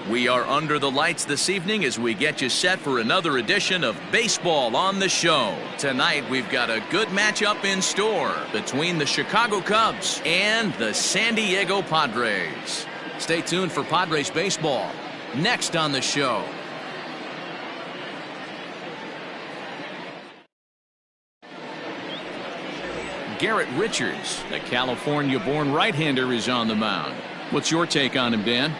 We are under the lights this evening as we get you set for another edition of Baseball on the Show. Tonight we've got a good matchup in store between the Chicago Cubs and the San Diego Padres. Stay tuned for Padres baseball next on the show. Garrett Richards, the California-born right-hander, is on the mound. What's your take on him, Dan?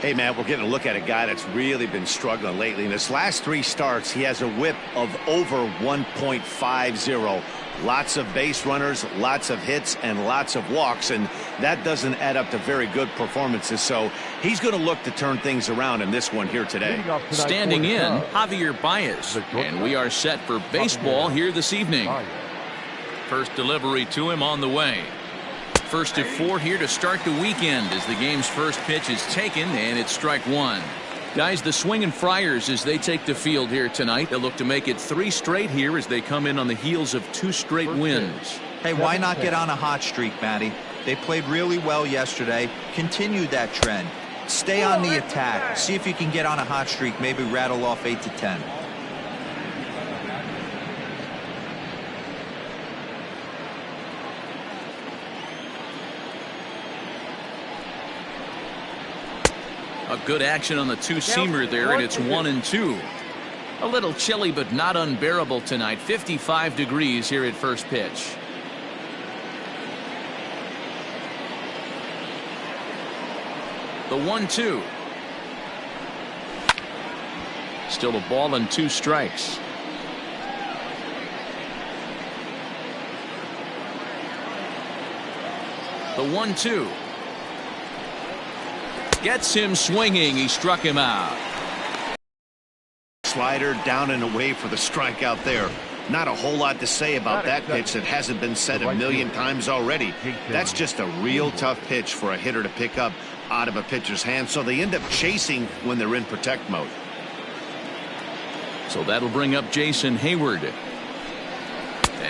Hey, man, we're getting a look at a guy that's really been struggling lately. In his last 3 starts, he has a whip of over 1.50. Lots of base runners, lots of hits, and lots of walks, and that doesn't add up to very good performances. So he's going to look to turn things around in this one here today. Standing in, Javier Baez, and we are set for baseball here this evening. First delivery to him on the way. First of 4 here to start the weekend as the game's first pitch is taken, and it's strike 1. Guys, the Swinging Friars, as they take the field here tonight, they'll look to make it 3 straight here as they come in on the heels of 2 straight wins. Hey, why not get on a hot streak, Matty? They played really well yesterday. Continue that trend. Stay on the attack. See if you can get on a hot streak. Maybe rattle off 8 to 10. A good action on the 2-seamer there, and it's 1-2. A little chilly, but not unbearable tonight. 55 degrees here at first pitch. The 1-2. Still a ball and 2 strikes. The 1-2. Gets him swinging. He struck him out. Slider down and away for the strikeout there. Not a whole lot to say about that pitch that hasn't been said a million times already. That's just a real tough pitch for a hitter to pick up out of a pitcher's hand, so they end up chasing when they're in protect mode. So that'll bring up Jason Hayward.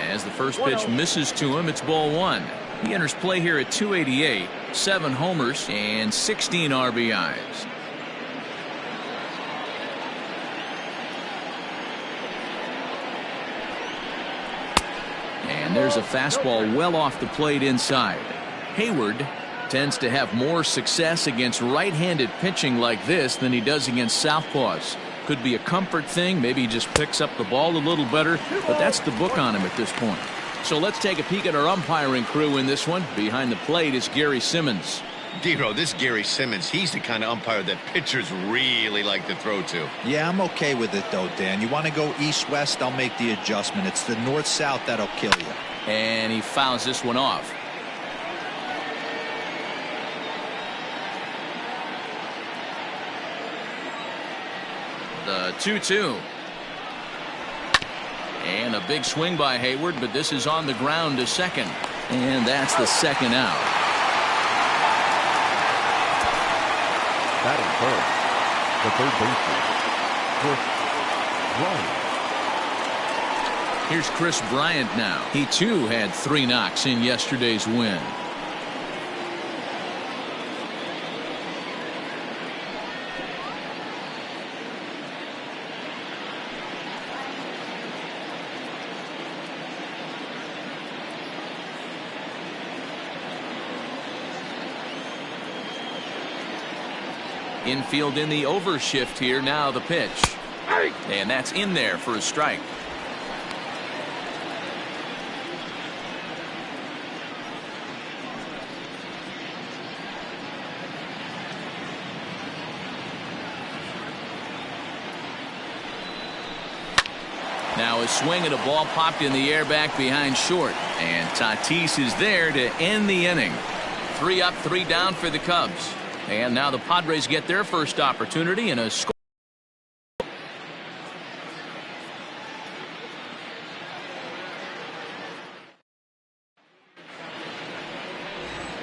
As the first pitch misses to him, it's ball 1. He enters play here at 288, 7 homers, and 16 RBIs. And there's a fastball well off the plate inside. Hayward tends to have more success against right-handed pitching like this than he does against southpaws. Could be a comfort thing. Maybe he just picks up the ball a little better, but that's the book on him at this point. So let's take a peek at our umpiring crew in this one. Behind the plate is Gary Simmons. Dero, this Gary Simmons, he's the kind of umpire that pitchers really like to throw to. Yeah, I'm okay with it, though, Dan. You want to go east-west, I'll make the adjustment. It's the north-south that'll kill you. And he fouls this one off. The 2-2. And a big swing by Hayward, but this is on the ground to second. And that's the second out. Batting first, the third baseman, Chris Bryant. Here's Chris Bryant now. He too had 3 knocks in yesterday's win. Infield in the overshift here. Now the pitch. And that's in there for a strike. Now a swing and a ball popped in the air back behind short. And Tatis is there to end the inning. 3 up, 3 down for the Cubs. And now the Padres get their first opportunity in a score.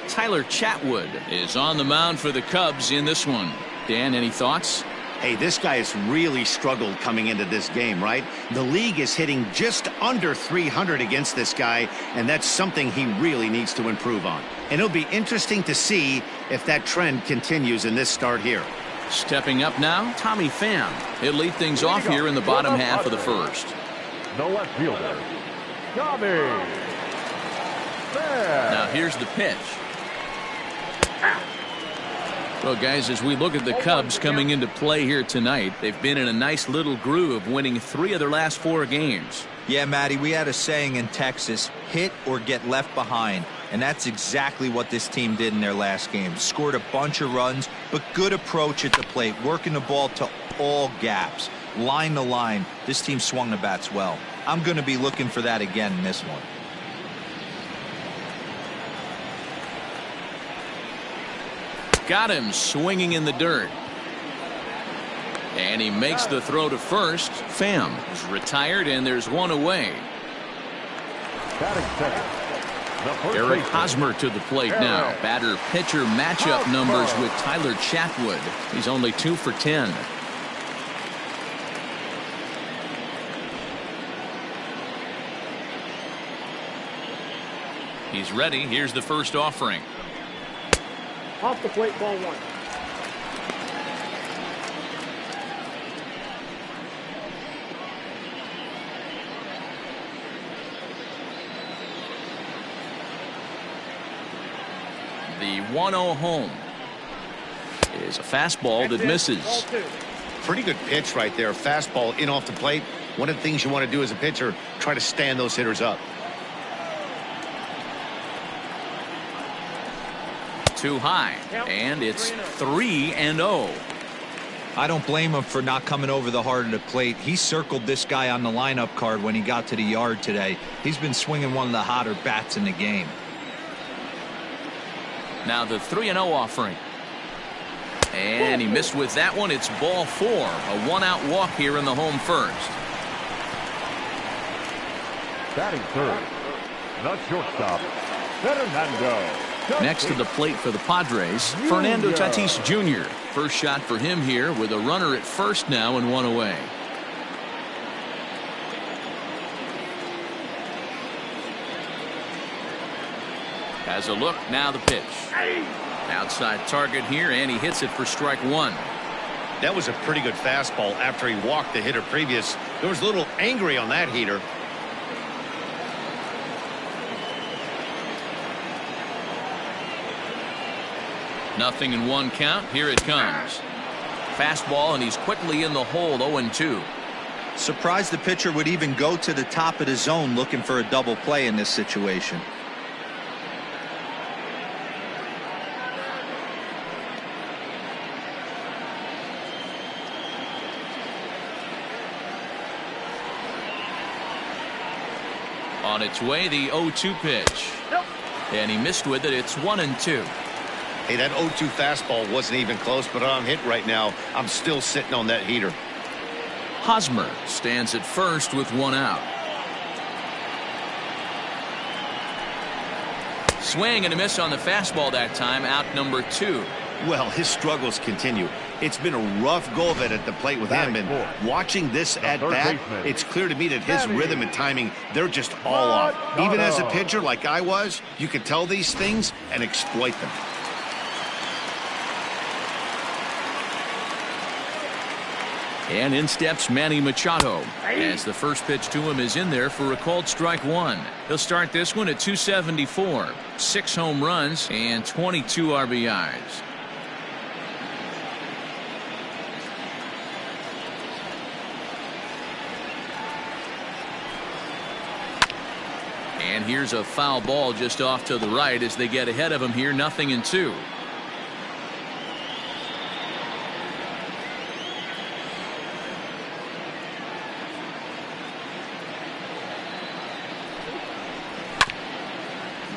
Tyler Chatwood is on the mound for the Cubs in this one. Dan, any thoughts? Hey, this guy has really struggled coming into this game, right? The league is hitting just under 300 against this guy, and that's something he really needs to improve on. And it'll be interesting to see if that trend continues in this start here. Stepping up now, Tommy Pham. He'll lead things off here in the bottom half of the first. The left fielder, Tommy Pham. Now here's the pitch. Well, guys, as we look at the Cubs coming into play here tonight, they've been in a nice little groove, winning 3 of their last 4 games. Yeah, Matty, we had a saying in Texas, hit or get left behind. And that's exactly what this team did in their last game. Scored a bunch of runs, but good approach at the plate, working the ball to all gaps. Line to line, this team swung the bats well. I'm going to be looking for that again in this one. Got him swinging in the dirt. And he makes the throw to first. Pham is retired, and there's one away. Batting second, Eric Hosmer to the plate now. Batter-pitcher matchup numbers with Tyler Chatwood. He's only 2 for 10. He's ready. Here's the first offering. Off the plate, ball 1. The 1-0 home is a fastball that misses. Pretty good pitch right there. Fastball in off the plate. One of the things you want to do as a pitcher, try to stand those hitters up. Too high, and it's 3-0. I don't blame him for not coming over the heart of the plate. He circled this guy on the lineup card when he got to the yard today. He's been swinging one of the hotter bats in the game. Now the 3-0 offering. And he missed with that one. It's ball 4. A 1-out walk here in the home first. batting third, the shortstop, Fernando. Next to the plate for the Padres, Fernando Tatis Jr. First shot for him here with a runner at first now and one away. Has a look, now the pitch. Outside target here, and he hits it for strike one. That was a pretty good fastball after he walked the hitter previous. There was a little angry on that heater. Nothing in one count. Here it comes. Fastball, and he's quickly in the hole, 0-2. Surprised the pitcher would even go to the top of the zone looking for a double play in this situation. On its way, the 0-2 pitch. And he missed with it. It's 1-2. Hey, that 0-2 fastball wasn't even close, but I'm hit right now. I'm still sitting on that heater. Hosmer stands at first with one out. Swing and a miss on the fastball that time. Out number 2. Well, his struggles continue. It's been a rough go of it at the plate with him, and watching this at bat, it's clear to me that his rhythm and timing, they're just all off. Even as a pitcher like I was, you could tell these things and exploit them. And in steps Manny Machado, as the first pitch to him is in there for a called strike one. He'll start this one at 274, 6 home runs and 22 RBIs. And here's a foul ball just off to the right as they get ahead of him here. 0-2.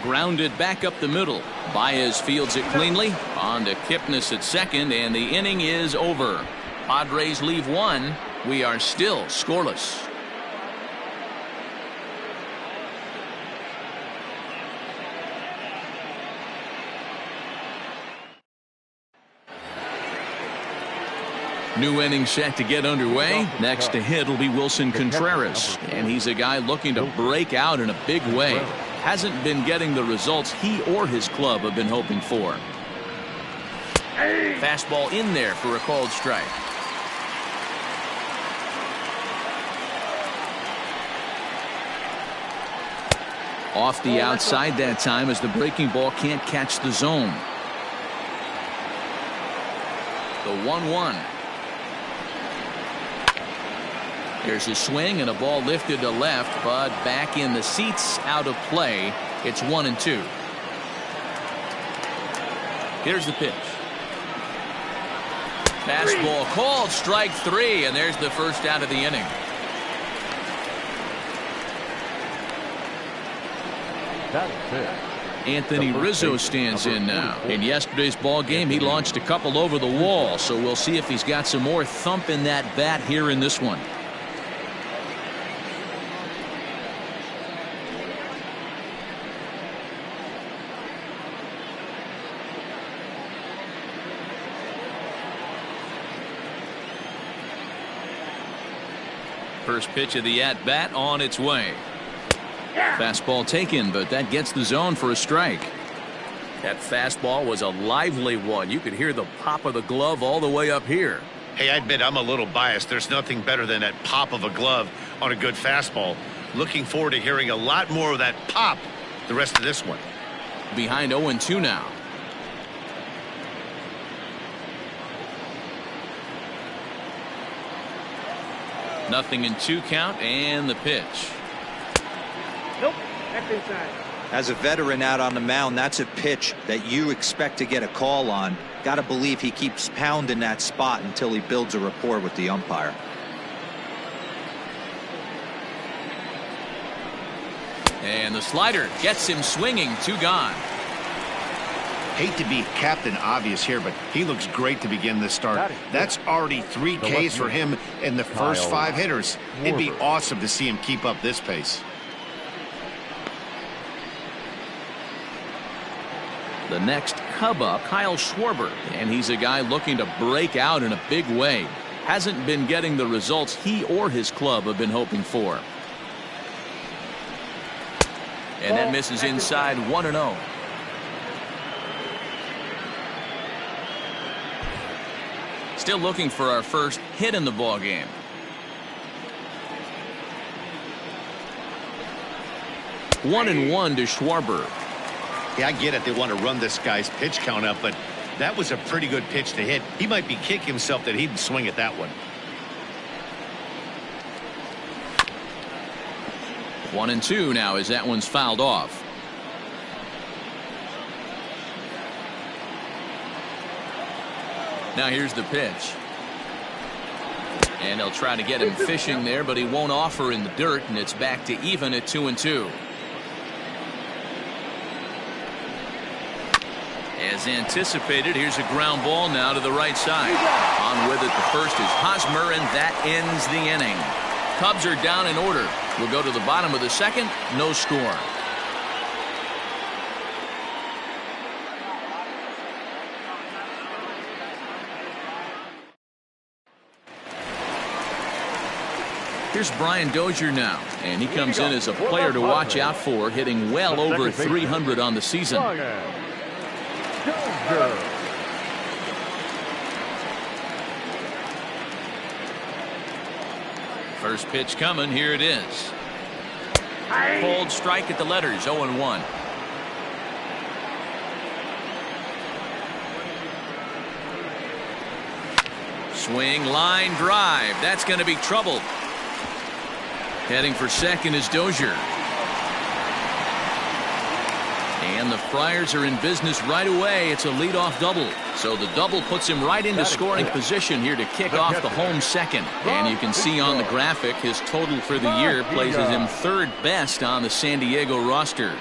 Grounded back up the middle. Baez fields it cleanly. On to Kipnis at second, and the inning is over. Padres leave one. We are still scoreless. New inning set to get underway. Next to hit will be Wilson Contreras, and he's a guy looking to break out in a big way. Hasn't been getting the results he or his club have been hoping for. Fastball in there for a called strike. Off the outside that time as the breaking ball can't catch the zone. The 1-1. There's a swing and a ball lifted to left, but back in the seats, out of play. It's 1-2. Here's the pitch. Fastball called, strike 3, and there's the first out of the inning. Anthony Rizzo stands in now. In yesterday's ball game, he launched a couple over the wall, so we'll see if he's got some more thump in that bat here in this one. First pitch of the at-bat on its way. Fastball taken, but that gets the zone for a strike. That fastball was a lively one. You could hear the pop of the glove all the way up here. Hey, I admit I'm a little biased. There's nothing better than that pop of a glove on a good fastball. Looking forward to hearing a lot more of that pop the rest of this one. Behind 0-2 now. Nothing in 2 count, and the pitch. Nope, that's inside. As a veteran out on the mound, that's a pitch that you expect to get a call on. Got to believe he keeps pounding that spot until he builds a rapport with the umpire. And the slider gets him swinging. 2 gone. Hate to be Captain Obvious here, but he looks great to begin this start. That's already 3 Ks for him in the first 5 hitters. It'd be awesome to see him keep up this pace. The next Cub up, Kyle Schwarber, and he's a guy looking to break out in a big way. Hasn't been getting the results he or his club have been hoping for. And that misses inside. 1-0. Still looking for our first hit in the ball game. One and 1 to Schwarber. Yeah, I get it. They want to run this guy's pitch count up, but that was a pretty good pitch to hit. He might be kicking himself that he didn't swing at that one. 1-2 now as that one's fouled off. Now here's the pitch. And they'll try to get him fishing there, but he won't offer in the dirt, and it's back to even at 2-2. As anticipated, here's a ground ball now to the right side. On with it, the first is Hosmer, and that ends the inning. Cubs are down in order. We'll go to the bottom of the second. No score. Here's Brian Dozier now, and he comes in as a player to watch out for, hitting well over 300 on the season. First pitch coming. Here it is. Cold strike at the letters. 0-1. Swing, line drive. That's going to be trouble. Heading for second is Dozier. And the Friars are in business right away. It's a leadoff double. So the double puts him right into scoring position here to kick off the home second. And you can see on the graphic his total for the year places him 3rd best on the San Diego roster.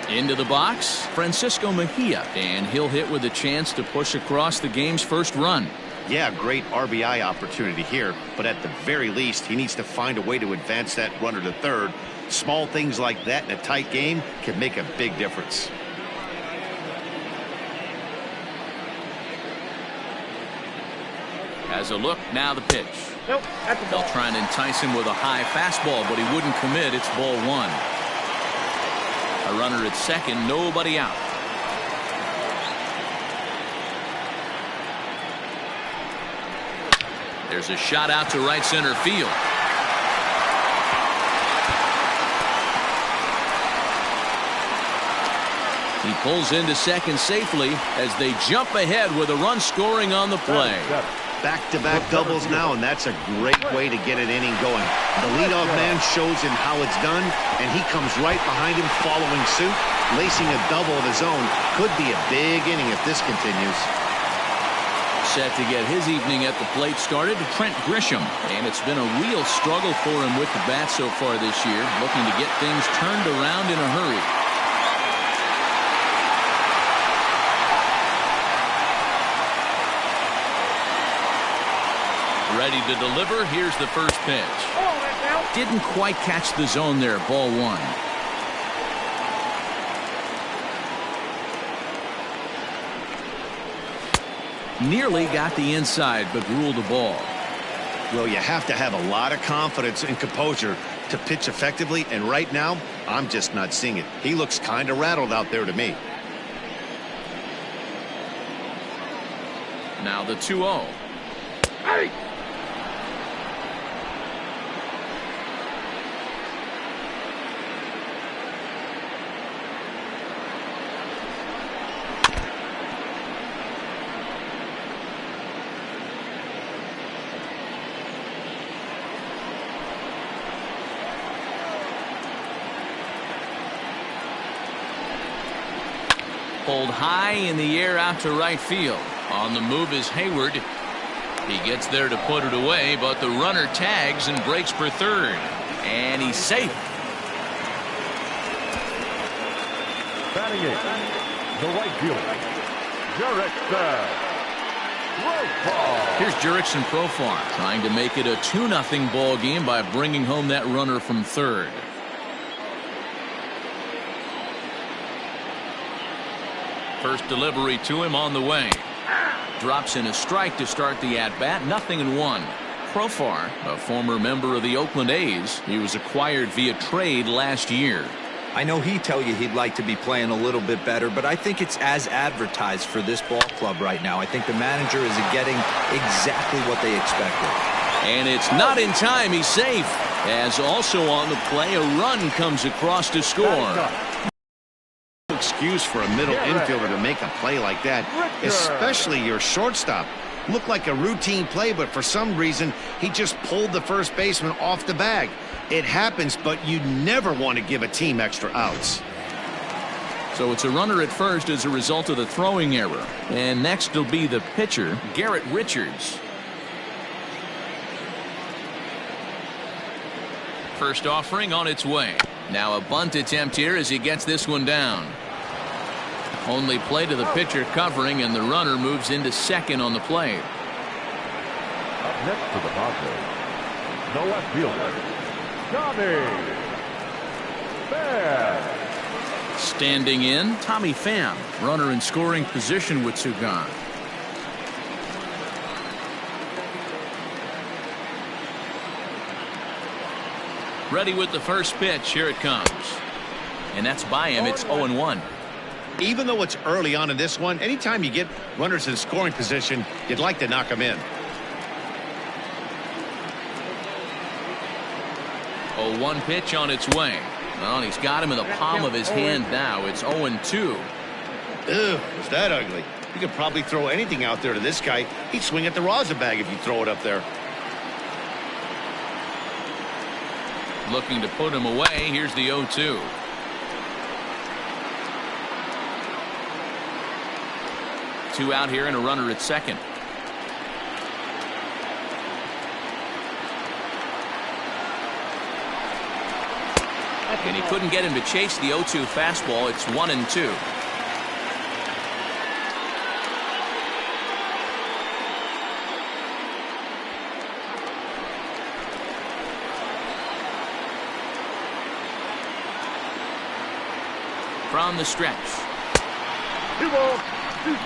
Into the box, Francisco Mejia, and he'll hit with a chance to push across the game's first run. Yeah, great RBI opportunity here, but at the very least, he needs to find a way to advance that runner to third. Small things like that in a tight game can make a big difference. As a look, now the pitch. Nope, that's a ball. They'll try and entice him with a high fastball, but he wouldn't commit. It's ball 1. A runner at second, nobody out. There's a shot out to right center field. He pulls into second safely as they jump ahead with a run scoring on the play. Back-to-back doubles now, and that's a great way to get an inning going. The leadoff man shows him how it's done, and he comes right behind him following suit. Lacing a double of his own could be a big inning if this continues. Set to get his evening at the plate started, Trent Grisham. And it's been a real struggle for him with the bat so far this year, looking to get things turned around in a hurry. Ready to deliver. Here's the first pitch. Didn't quite catch the zone there. Ball one. Nearly got the inside, but ruled a ball. Well, you have to have a lot of confidence and composure to pitch effectively, and right now, I'm just not seeing it. He looks kind of rattled out there to me. Now the 2-0. Hey! Pulled high in the air out to right field. On the move is Hayward. He gets there to put it away, but the runner tags and breaks for third. And he's safe. Batting eighth, the right fielder, Jurickson. Here's Jurickson Profar trying to make it a 2-0 ball game by bringing home that runner from third. First delivery to him on the way. Drops in a strike to start the at-bat. 0-1. Profar, a former member of the Oakland A's. He was acquired via trade last year. I know he'd tell you he'd like to be playing a little bit better, but I think it's as advertised for this ball club right now. I think the manager is getting exactly what they expected. And it's not in time. He's safe. As also on the play, a run comes across to score. Excuse for a middle infielder to make a play like that, especially your shortstop. Looked like a routine play, but for some reason he just pulled the first baseman off the bag. It happens, but you never want to give a team extra outs. So it's a runner at first as a result of the throwing error. And next will be the pitcher, Garrett Richards. First offering on its way. Now a bunt attempt here as he gets this one down. Only play to the pitcher covering, and the runner moves into second on the plate. Up next to the Padres, the left fielder, Tommy Pham. Standing in, Tommy Pham, runner in scoring position with Sugan. Ready with the first pitch. Here it comes. And that's by him. It's 0-1. Even though it's early on in this one, anytime you get runners in scoring position, you'd like to knock them in. 0-1 pitch on its way. Well, he's got him in the palm of his hand now. It's 0-2. Ugh, is that ugly? You could probably throw anything out there to this guy. He'd swing at the rosin bag if you throw it up there. Looking to put him away. Here's the 0-2. Two out here and a runner at second. And he couldn't get him to chase the 0-2 fastball. It's 1-2. From the stretch.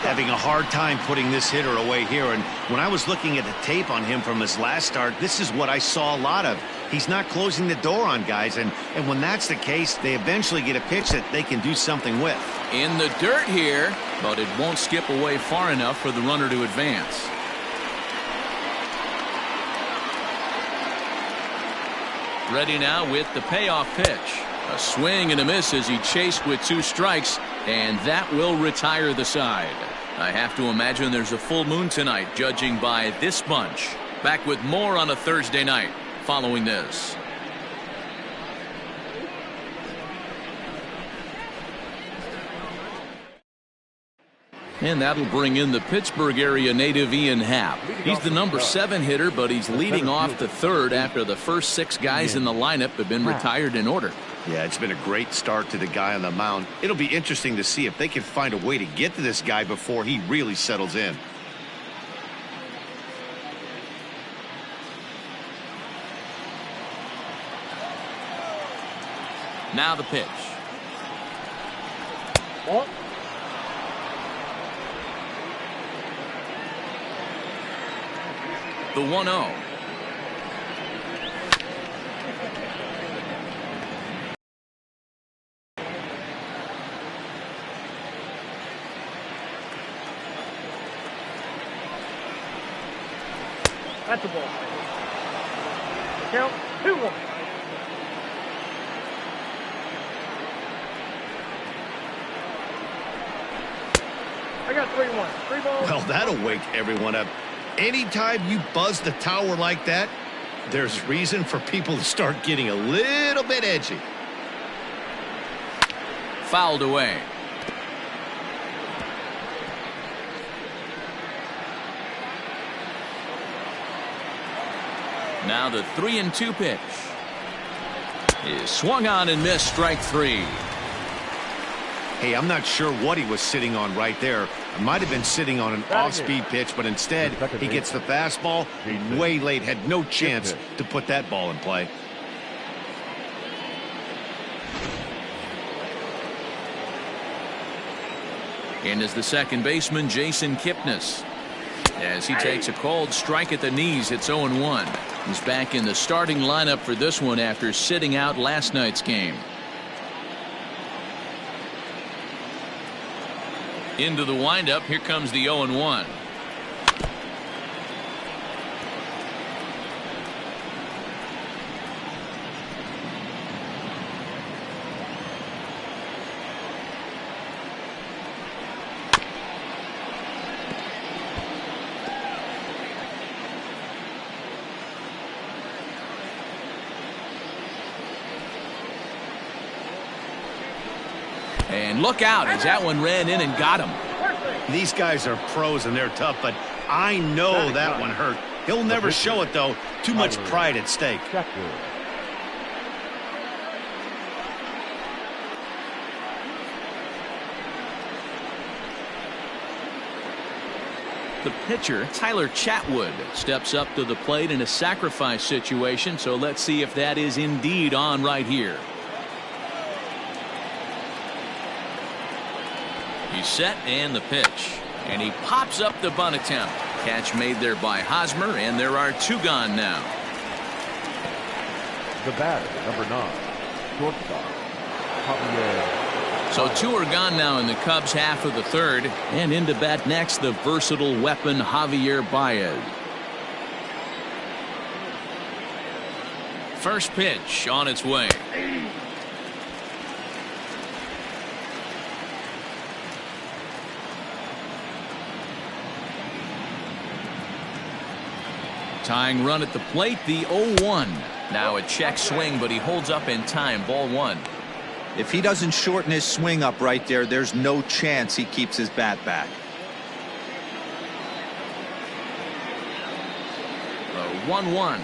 Having a hard time putting this hitter away here, and when I was looking at the tape on him from his last start, this is what I saw a lot of. He's not closing the door on guys, and when that's the case, they eventually get a pitch that they can do something with. In the dirt here, but it won't skip away far enough for the runner to advance. Ready now with the payoff pitch. A swing and a miss as he chased with 2 strikes, and that will retire the side. I have to imagine there's a full moon tonight, judging by this bunch. Back with more on a Thursday night following this. And that'll bring in the Pittsburgh area native Ian Happ. He's the number 7 hitter, but he's leading off the third after the first 6 guys in the lineup have been retired in order. Yeah, it's been a great start to the guy on the mound. It'll be interesting to see if they can find a way to get to this guy before he really settles in. Now the pitch. Ball. The 1-0. That's the ball. Count 2-1. I got 3-1. 3 balls. Well, that'll wake everyone up. Anytime you buzz the tower like that, there's reason for people to start getting a little bit edgy. Fouled away. Now the 3-2 pitch is swung on and missed. Strike 3. Hey, I'm not sure what he was sitting on right there. It might have been sitting on an off-speed pitch, but instead he gets the fastball way late. Had no chance to put that ball in play. In is the second baseman, Jason Kipnis. As he takes a cold strike at the knees, it's 0-1. He's back in the starting lineup for this one after sitting out last night's game. Into the windup. Here comes the 0-1. And look out as that one ran in and got him. These guys are pros and they're tough, but I know that one hurt. He'll never show it, though. Too much pride at stake. The pitcher, Tyler Chatwood, steps up to the plate in a sacrifice situation, so let's see if that is indeed on right here. He's set and the pitch, and he pops up the bunt attempt. Catch made there by Hosmer, and there are 2 gone now. The batter, number 9, shortstop, Javier. So 2 are gone now in the Cubs' half of the third, and into bat next, the versatile weapon Javier Baez. First pitch on its way. Tying run at the plate, the 0-1. Now a check swing, but he holds up in time. Ball 1. If he doesn't shorten his swing up right there, there's no chance he keeps his bat back. The 1-1.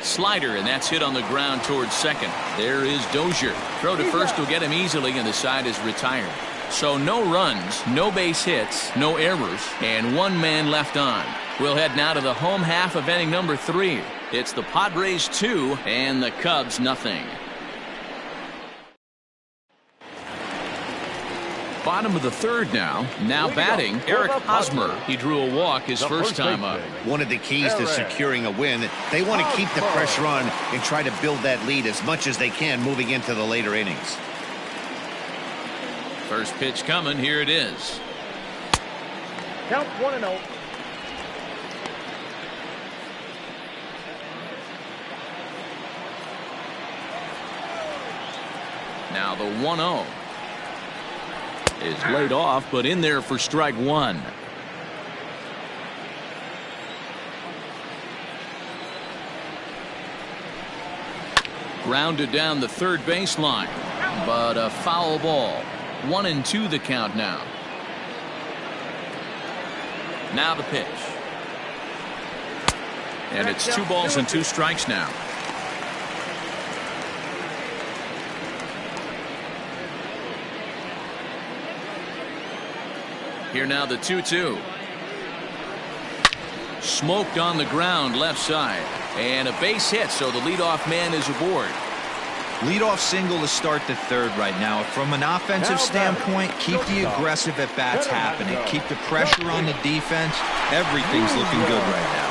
Slider, and that's hit on the ground towards second. There is Dozier. Throw to first will get him easily, and the side is retired. So no runs, no base hits, no errors, and 1 man left on. We'll head now to the home half of inning number 3. It's the Padres 2 and the Cubs nothing. Bottom of the third now. Now batting, Eric Hosmer. He drew a walk his first time up. One of the keys to securing a win, they want to keep the pressure on and try to build that lead as much as they can moving into the later innings. First pitch coming. Here it is. Count 1-0. Now the 1-0 is laid off, but in there for strike one. Grounded down the third baseline, but a foul ball. 1-2 the count now. Now the pitch. And it's 2 balls and 2 strikes now. Here now the 2-2. Smoked on the ground left side. And a base hit, so the leadoff man is aboard. Leadoff single to start the third right now. From an offensive standpoint, keep the aggressive at-bats happening. Keep the pressure on the defense. Everything's looking good right now.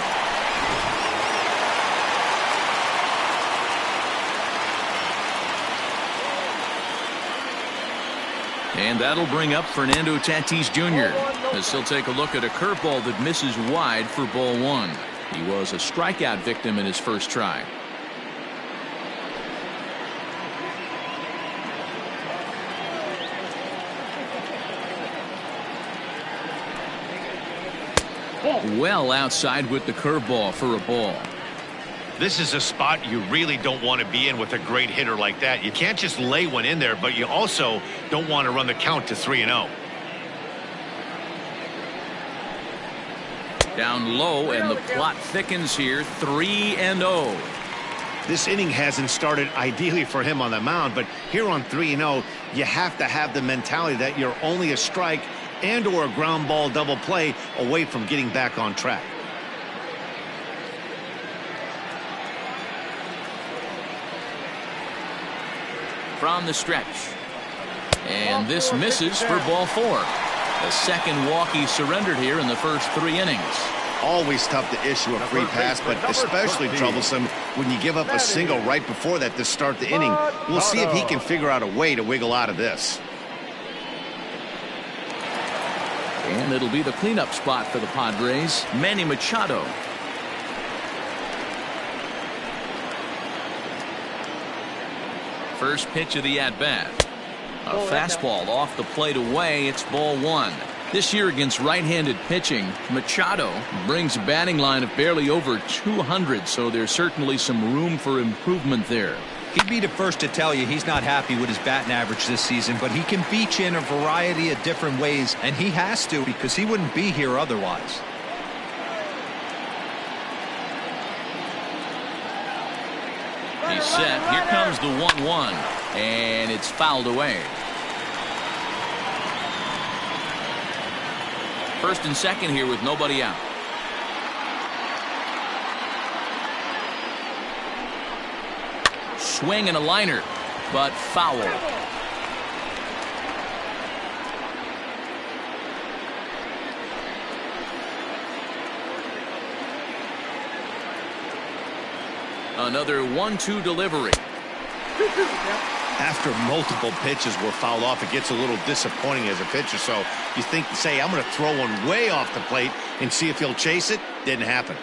And that'll bring up Fernando Tatis Jr. as he'll take a look at a curveball that misses wide for ball one. He was a strikeout victim in his first try. Well outside with the curveball for a ball. This is a spot you really don't want to be in with a great hitter like that. You can't just lay one in there, but you also don't want to run the count to 3-0. Down low, and the plot thickens here. 3-0. This inning hasn't started ideally for him on the mound, but here on 3-0, you have to have the mentality that you're only a strike and or a ground ball double play away from getting back on track. From the stretch. And this misses for ball 4. The second walk he surrendered here in the first 3 innings. Always tough to issue a free pass, but especially troublesome when you give up a single right before that to start the inning. We'll see if he can figure out a way to wiggle out of this. And it'll be the cleanup spot for the Padres. Manny Machado. First pitch of the at-bat. A fastball off the plate away. It's ball 1. This year against right-handed pitching, Machado brings a batting line of barely over 200, so there's certainly some room for improvement there. He'd be the first to tell you he's not happy with his batting average this season, but he can beat you in a variety of different ways, and he has to because he wouldn't be here otherwise. He's set. Here comes the 1-1, and it's fouled away. First and second here with nobody out. Swing and a liner, but foul. Another 1-2 delivery. After multiple pitches were fouled off, it gets a little disappointing as a pitcher. So you think, say, I'm going to throw one way off the plate and see if he'll chase it. Didn't happen.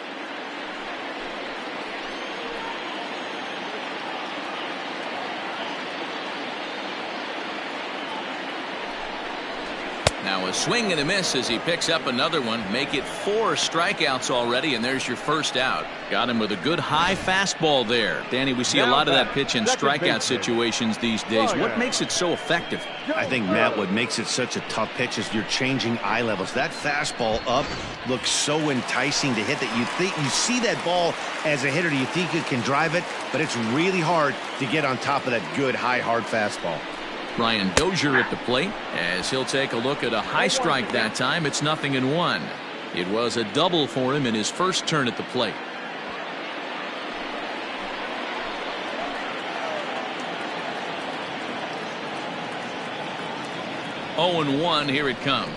Now a swing and a miss as he picks up another one. Make it 4 strikeouts already, and there's your first out. Got him with a good high fastball there. Danny, we see a lot of that pitch in strikeout situations these days. What makes it so effective? I think, Matt, what makes it such a tough pitch is you're changing eye levels. That fastball up looks so enticing to hit that you see that ball as a hitter, you think you can drive it, but it's really hard to get on top of that good high hard fastball. Brian Dozier at the plate as he'll take a look at a high strike that time. It's 0-1. It was a double for him in his first turn at the plate. 0-1. Here it comes.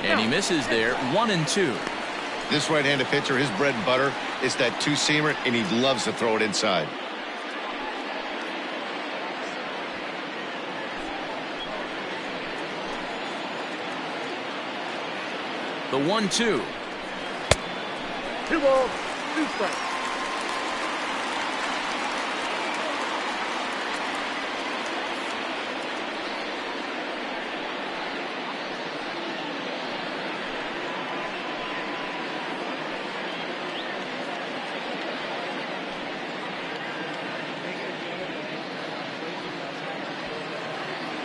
And he misses there. 1-2. This right-handed pitcher, his bread and butter is that two-seamer, and he loves to throw it inside. The 1-2. 2 balls, 2 strikes.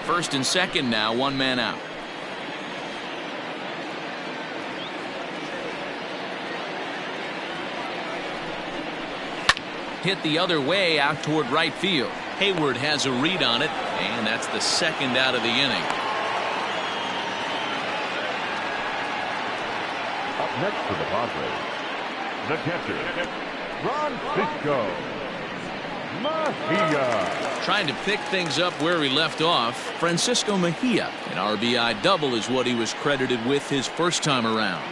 First and second now, 1 man out. Hit the other way out toward right field. Hayward has a read on it, and that's the second out of the inning. Up next for the Padres, the catcher, Francisco Mejia. Trying to pick things up where he left off. Francisco Mejia. An RBI double is what he was credited with his first time around.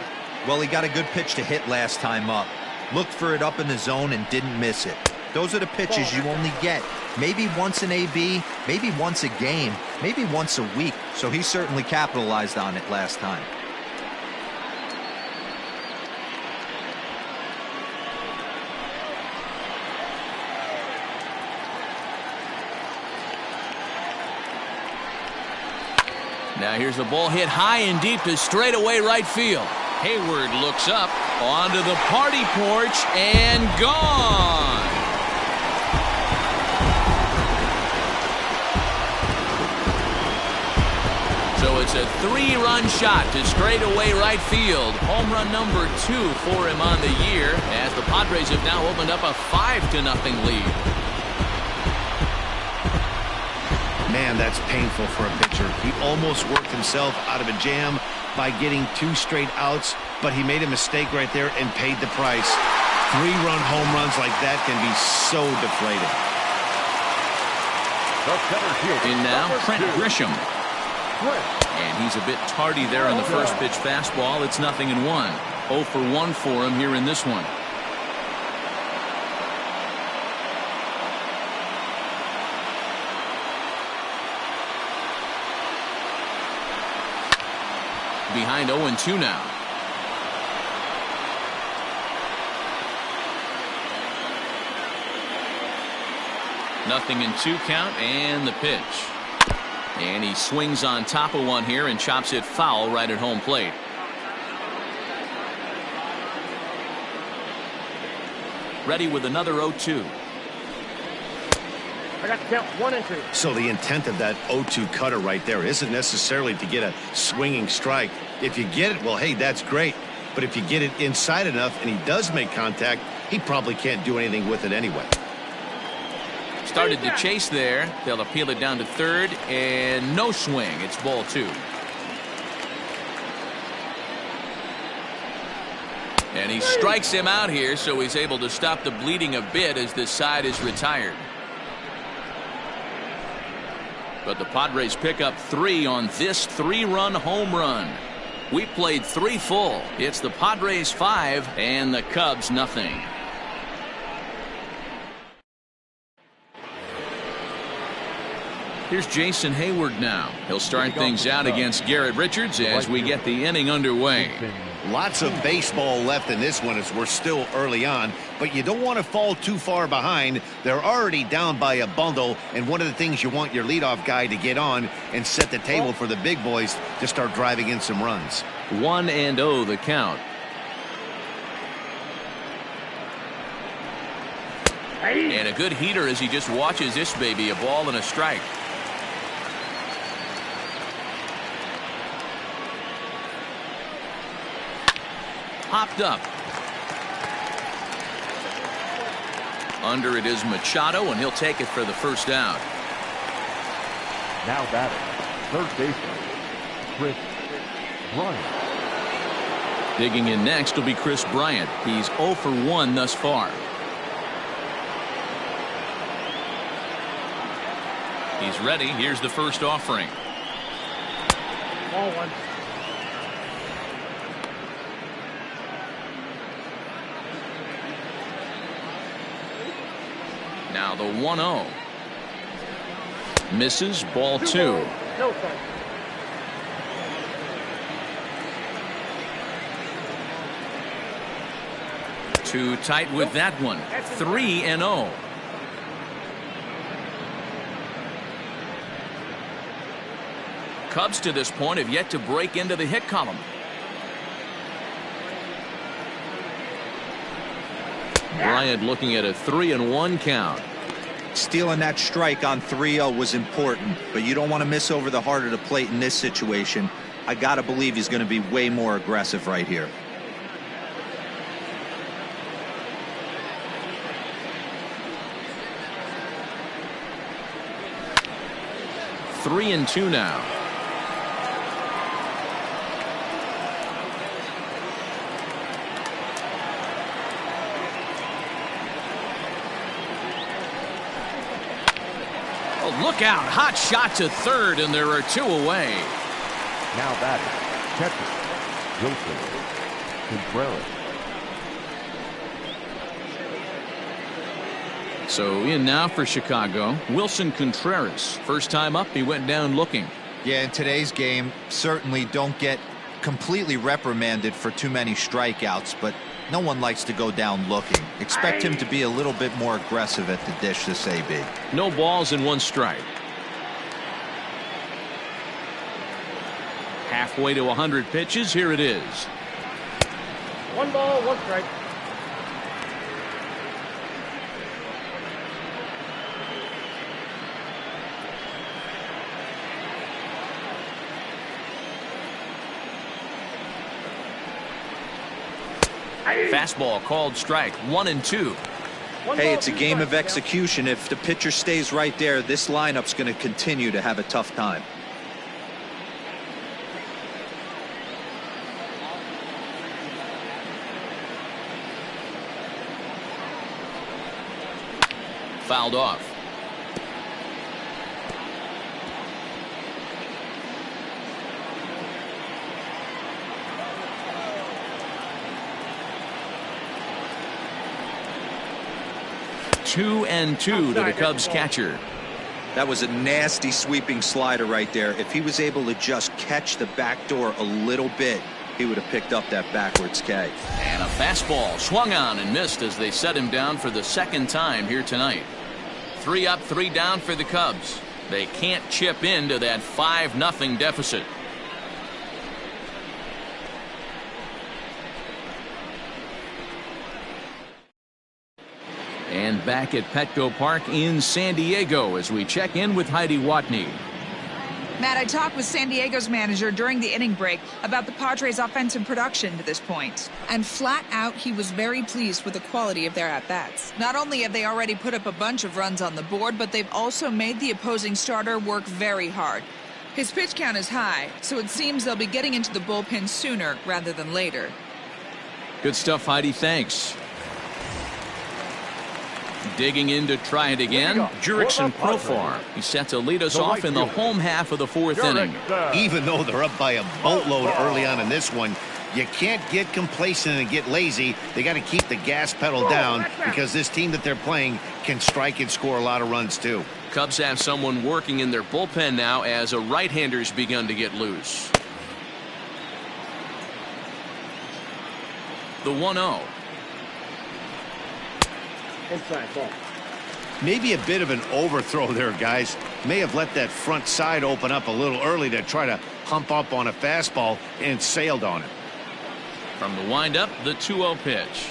Well, he got a good pitch to hit last time up. Looked for it up in the zone and didn't miss it. Those are the pitches you only get. Maybe once an AB, maybe once a game, maybe once a week. So he certainly capitalized on it last time. Now here's the ball hit high and deep to straightaway right field. Hayward looks up onto the party porch and gone. So it's a 3-run shot to straightaway right field. Home run number 2 for him on the year, as the Padres have now opened up a 5-0 lead. Man, that's painful for a pitcher. He almost worked himself out of a jam by getting 2 straight outs, but he made a mistake right there and paid the price. 3-run home runs like that can be so deflated. In now, Trent Grisham. And he's a bit tardy there on the first pitch fastball. It's 0-1. 0 for 1 for him here in this one. Behind 0-2 now. Nothing in 2 count, and the pitch. And he swings on top of one here and chops it foul right at home plate. Ready with another 0-2. I got the count 1-2. So the intent of that 0-2 cutter right there isn't necessarily to get a swinging strike. If you get it, well, hey, that's great. But if you get it inside enough and he does make contact, he probably can't do anything with it anyway. Started to chase there. They'll appeal it down to third, and no swing. It's ball 2. And he strikes him out here, so he's able to stop the bleeding a bit as this side is retired. But the Padres pick up 3 on this 3-run home run. We played 3 full. It's the Padres 5 and the Cubs nothing. Here's Jason Hayward now. He'll start things out against Garrett Richards as we get the inning underway. Lots of baseball left in this one as we're still early on, but you don't want to fall too far behind. They're already down by a bundle, and one of the things you want your leadoff guy to get on and set the table for the big boys to start driving in some runs. 1-0 the count. And a good heater as he just watches this baby, a ball and a strike. Popped up. Under it is Machado, and he'll take it for the first out. Now batting, third baseman, Chris Bryant. Digging in next will be Chris Bryant. He's 0 for 1 thus far. He's ready. Here's the first offering. Ball 1. Now the 1-0. Misses. Ball 2. No strike. Too tight with that one. 3-0. Cubs to this point have yet to break into the hit column. Bryant looking at a 3-1 count. Stealing that strike on 3-0 was important, but you don't want to miss over the heart of the plate in this situation. I got to believe he's going to be way more aggressive right here. Three and 2 now. Oh, look out. Hot shot to third, and there are 2 away. Now batting, catcher, Wilson Contreras. So in now for Chicago, Wilson Contreras. First time up, he went down looking. Yeah, in today's game, certainly don't get completely reprimanded for too many strikeouts, but no one likes to go down looking. Expect him to be a little bit more aggressive at the dish this AB. No balls and 1 strike. Halfway to 100 pitches. Here it is. 1 ball, 1 strike. Fastball called strike. 1-2. Hey, it's a game of execution. If the pitcher stays right there, this lineup's going to continue to have a tough time. Fouled off. Two and 2 to the Cubs catcher. That was a nasty sweeping slider right there. If he was able to just catch the back door a little bit, he would have picked up that backwards K. And a fastball swung on and missed as they set him down for the second time here tonight. 3 up, 3 down for the Cubs. They can't chip into that 5-0 deficit. And back at Petco Park in San Diego as we check in with Heidi Watney. Matt, I talked with San Diego's manager during the inning break about the Padres' offensive production to this point. And flat out, he was very pleased with the quality of their at-bats. Not only have they already put up a bunch of runs on the board, but they've also made the opposing starter work very hard. His pitch count is high, so it seems they'll be getting into the bullpen sooner rather than later. Good stuff, Heidi. Thanks. Digging in to try it again, Jurickson Profar. He's set to lead us off in the home half of the 4th inning. Even though they're up by a boatload early on in this one, you can't get complacent and get lazy. They got to keep the gas pedal down because this team that they're playing can strike and score a lot of runs too. Cubs have someone working in their bullpen now as a right-hander's begun to get loose. The 1-0. Inside ball. Maybe a bit of an overthrow there, guys. May have let that front side open up a little early to try to hump up on a fastball and sailed on it. From the windup, the 2-0 pitch.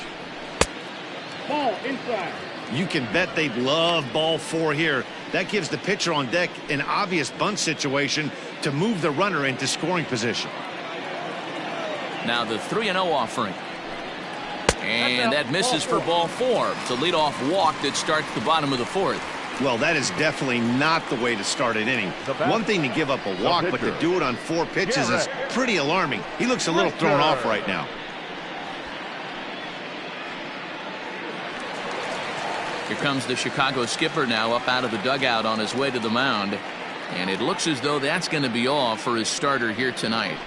Ball inside. You can bet they'd love ball 4 here. That gives the pitcher on deck an obvious bunt situation to move the runner into scoring position. Now the 3-0 offering. And that misses for ball 4. It's a leadoff walk that starts the bottom of the 4th. Well, that is definitely not the way to start an inning. One thing to give up a walk, but to do it on 4 pitches is pretty alarming. He looks a little thrown off right now. Here comes the Chicago skipper now up out of the dugout on his way to the mound. And it looks as though that's going to be all for his starter here tonight.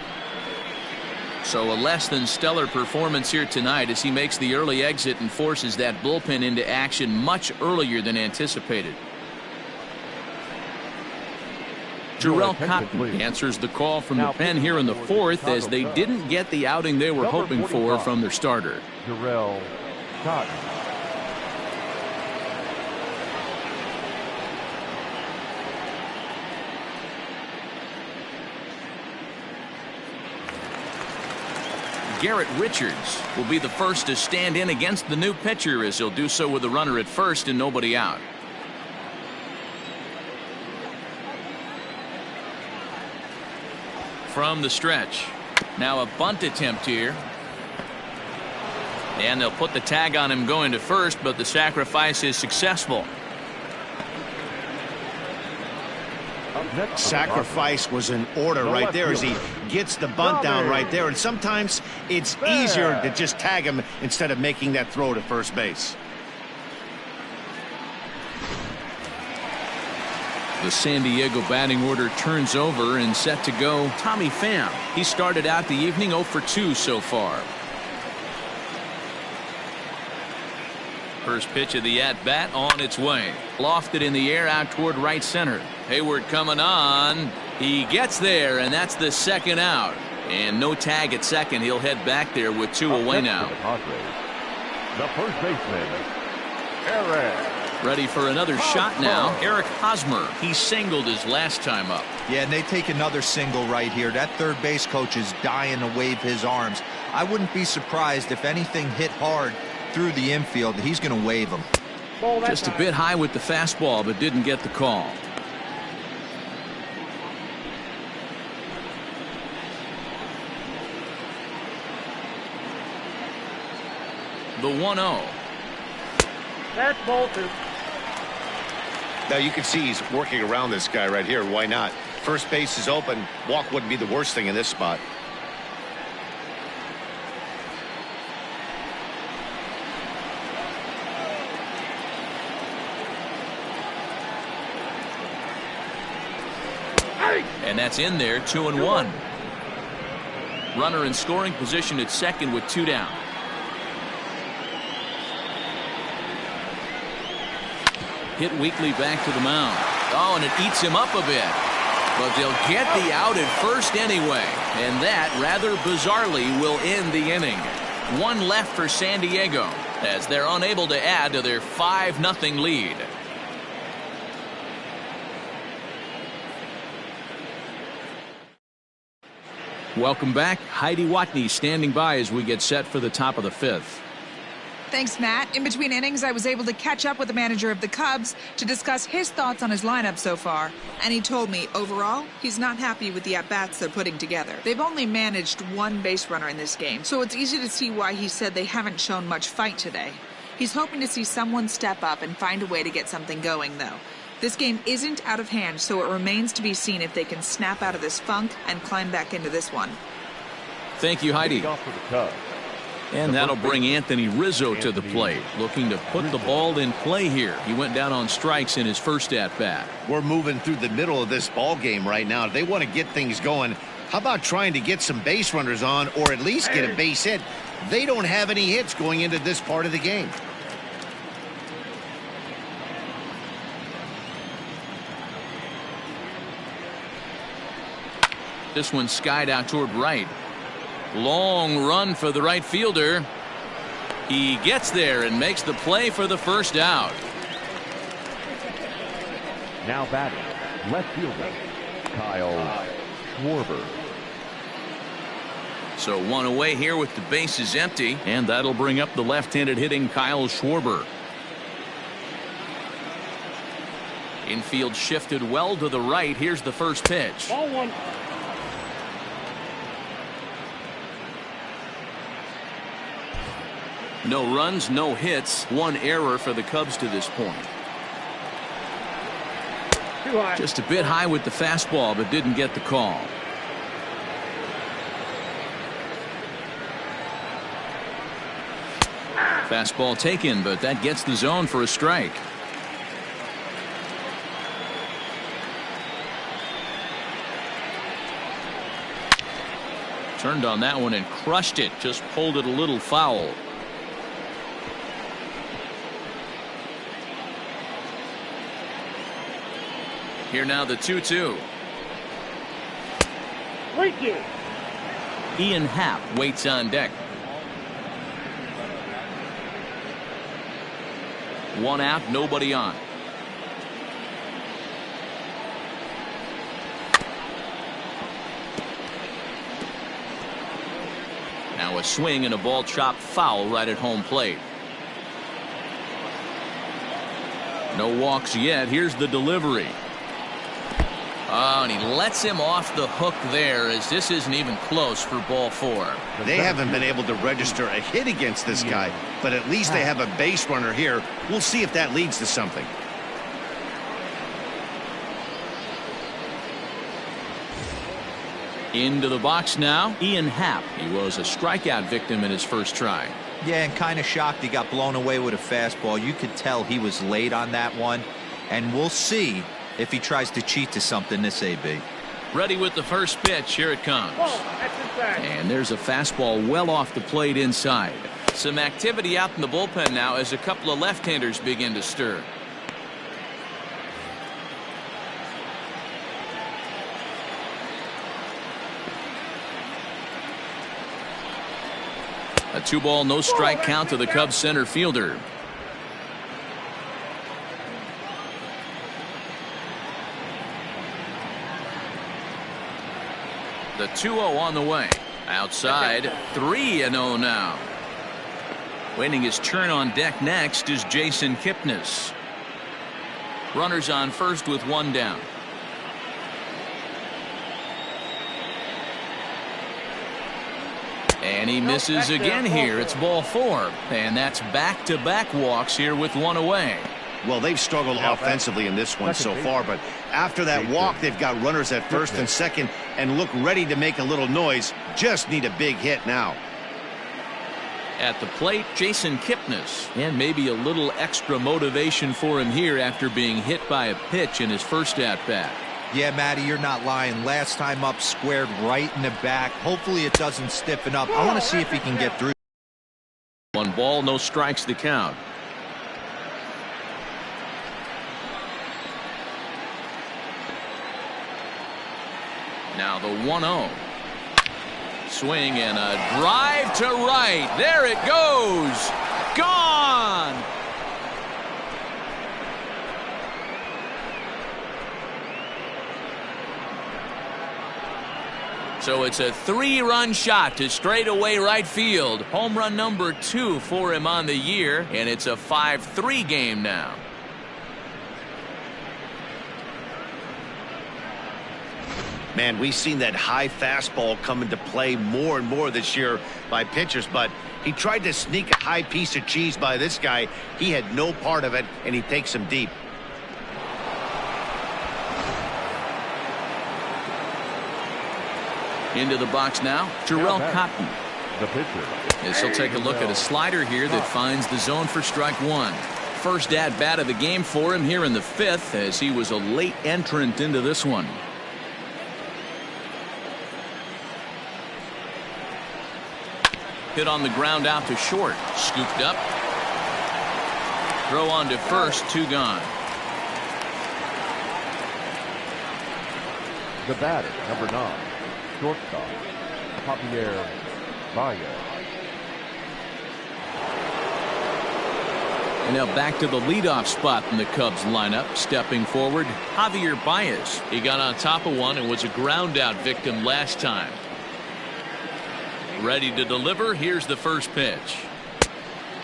So a less than stellar performance here tonight as he makes the early exit and forces that bullpen into action much earlier than anticipated. Jarrell Cotton answers the call from the pen here in the 4th as they didn't get the outing they were hoping for from their starter. Jarrell Cotton. Garrett Richards will be the first to stand in against the new pitcher as he'll do so with a runner at first and nobody out. From the stretch. Now a bunt attempt here. And they'll put the tag on him going to first, but the sacrifice is successful. Sacrifice was in order right there as he gets the bunt down right there. And sometimes it's easier to just tag him instead of making that throw to first base. The San Diego batting order turns over and set to go Tommy Pham. He started out the evening 0 for 2 so far. First pitch of the at-bat on its way. Lofted in the air out toward right center. Hayward coming on. He gets there, and that's the second out. And no tag at second. He'll head back there with 2 away now. The first baseman, Eric. Ready for another shot now. Eric Hosmer. He singled his last time up. Yeah, and they take another single right here. That third base coach is dying to wave his arms. I wouldn't be surprised if anything hit hard through the infield. He's going to wave them. Just a bit high with the fastball, but didn't get the call. The 1-0. That's ball 2. Now you can see he's working around this guy right here. Why not? First base is open. Walk wouldn't be the worst thing in this spot. And that's in there, 2-1. Runner in scoring position at second with 2 down. Hit weakly back to the mound. Oh, and it eats him up a bit. But they'll get the out at first anyway. And that, rather bizarrely, will end the inning. 1 left for San Diego as they're unable to add to their 5-0 lead. Welcome back. Heidi Watney standing by as we get set for the top of the 5th. Thanks, Matt. In between innings, I was able to catch up with the manager of the Cubs to discuss his thoughts on his lineup so far. And he told me, overall, he's not happy with the at-bats they're putting together. They've only managed 1 base runner in this game, so it's easy to see why he said they haven't shown much fight today. He's hoping to see someone step up and find a way to get something going, though. This game isn't out of hand, so it remains to be seen if they can snap out of this funk and climb back into this one. Thank you, Heidi. And that'll bring Anthony Rizzo to the plate, looking to put the ball in play here. He went down on strikes in his first at-bat. We're moving through the middle of this ball game right now. They want to get things going. How about trying to get some base runners on or at least get a base hit? They don't have any hits going into this part of the game. This one skied out toward right. Long run for the right fielder. He gets there and makes the play for the first out. Now batting, left fielder, Kyle Schwarber. So 1 away here with the bases empty, and that'll bring up the left-handed hitting Kyle Schwarber. Infield shifted well to the right. Here's the first pitch. Ball 1. No runs, no hits, 1 error for the Cubs to this point. Too high. Just a bit high with the fastball, but didn't get the call. Fastball taken, but that gets the zone for a strike. Turned on that one and crushed it. Just pulled it a little foul. Here now the 2-2. Leaky. Ian Happ waits on deck. One out, nobody on. Now a swing and a ball chopped foul right at home plate. No walks yet. Here's the delivery. Oh, and he lets him off the hook there, as this isn't even close for ball 4. They haven't been able to register a hit against this guy, but at least they have a base runner here. We'll see if that leads to something. Into the box now, Ian Happ. He was a strikeout victim in his first try. Yeah, and kind of shocked he got blown away with a fastball. You could tell he was late on that one, and we'll see if he tries to cheat to something this AB. Ready with the first pitch. Here it comes. Oh, that's inside. And there's a fastball well off the plate inside. Some activity out in the bullpen now as a couple of left-handers begin to stir. A 2-ball, no strike count to the Cubs center fielder. The 2-0 on the way. Outside, 3-0 now. Waiting his turn on deck next is Jason Kipnis. Runners on first with one down. And he misses again here. It's ball 4. And that's back-to-back walks here with one away. Well, they've struggled offensively in this one so far, but after that walk, they've got runners at first and second and look ready to make a little noise. Just need a big hit now. At the plate, Jason Kipnis. And maybe a little extra motivation for him here after being hit by a pitch in his first at-bat. Yeah, Matty, you're not lying. Last time up, squared right in the back. Hopefully it doesn't stiffen up. I want to see if he can get through. 1 ball, no strikes to count. Now the 1-0. Swing and a drive to right. There it goes. Gone. So it's a 3-run shot to straightaway right field. Home run number 2 for him on the year, and it's a 5-3 game now. Man, we've seen that high fastball come into play more and more this year by pitchers, but he tried to sneak a high piece of cheese by this guy. He had no part of it, and he takes him deep. Into the box now, Jarrell Cotton. The pitcher. As he'll take a look at a slider here that finds the zone for strike 1. First at-bat of the game for him here in the 5th, as he was a late entrant into this one. Hit on the ground out to short. Scooped up. Throw on to first. 2 gone. The batter, number 9, shortstop, Javier Baez. And now back to the leadoff spot in the Cubs lineup. Stepping forward, Javier Baez. He got on top of one and was a ground out victim last time. Ready to deliver. Here's the first pitch.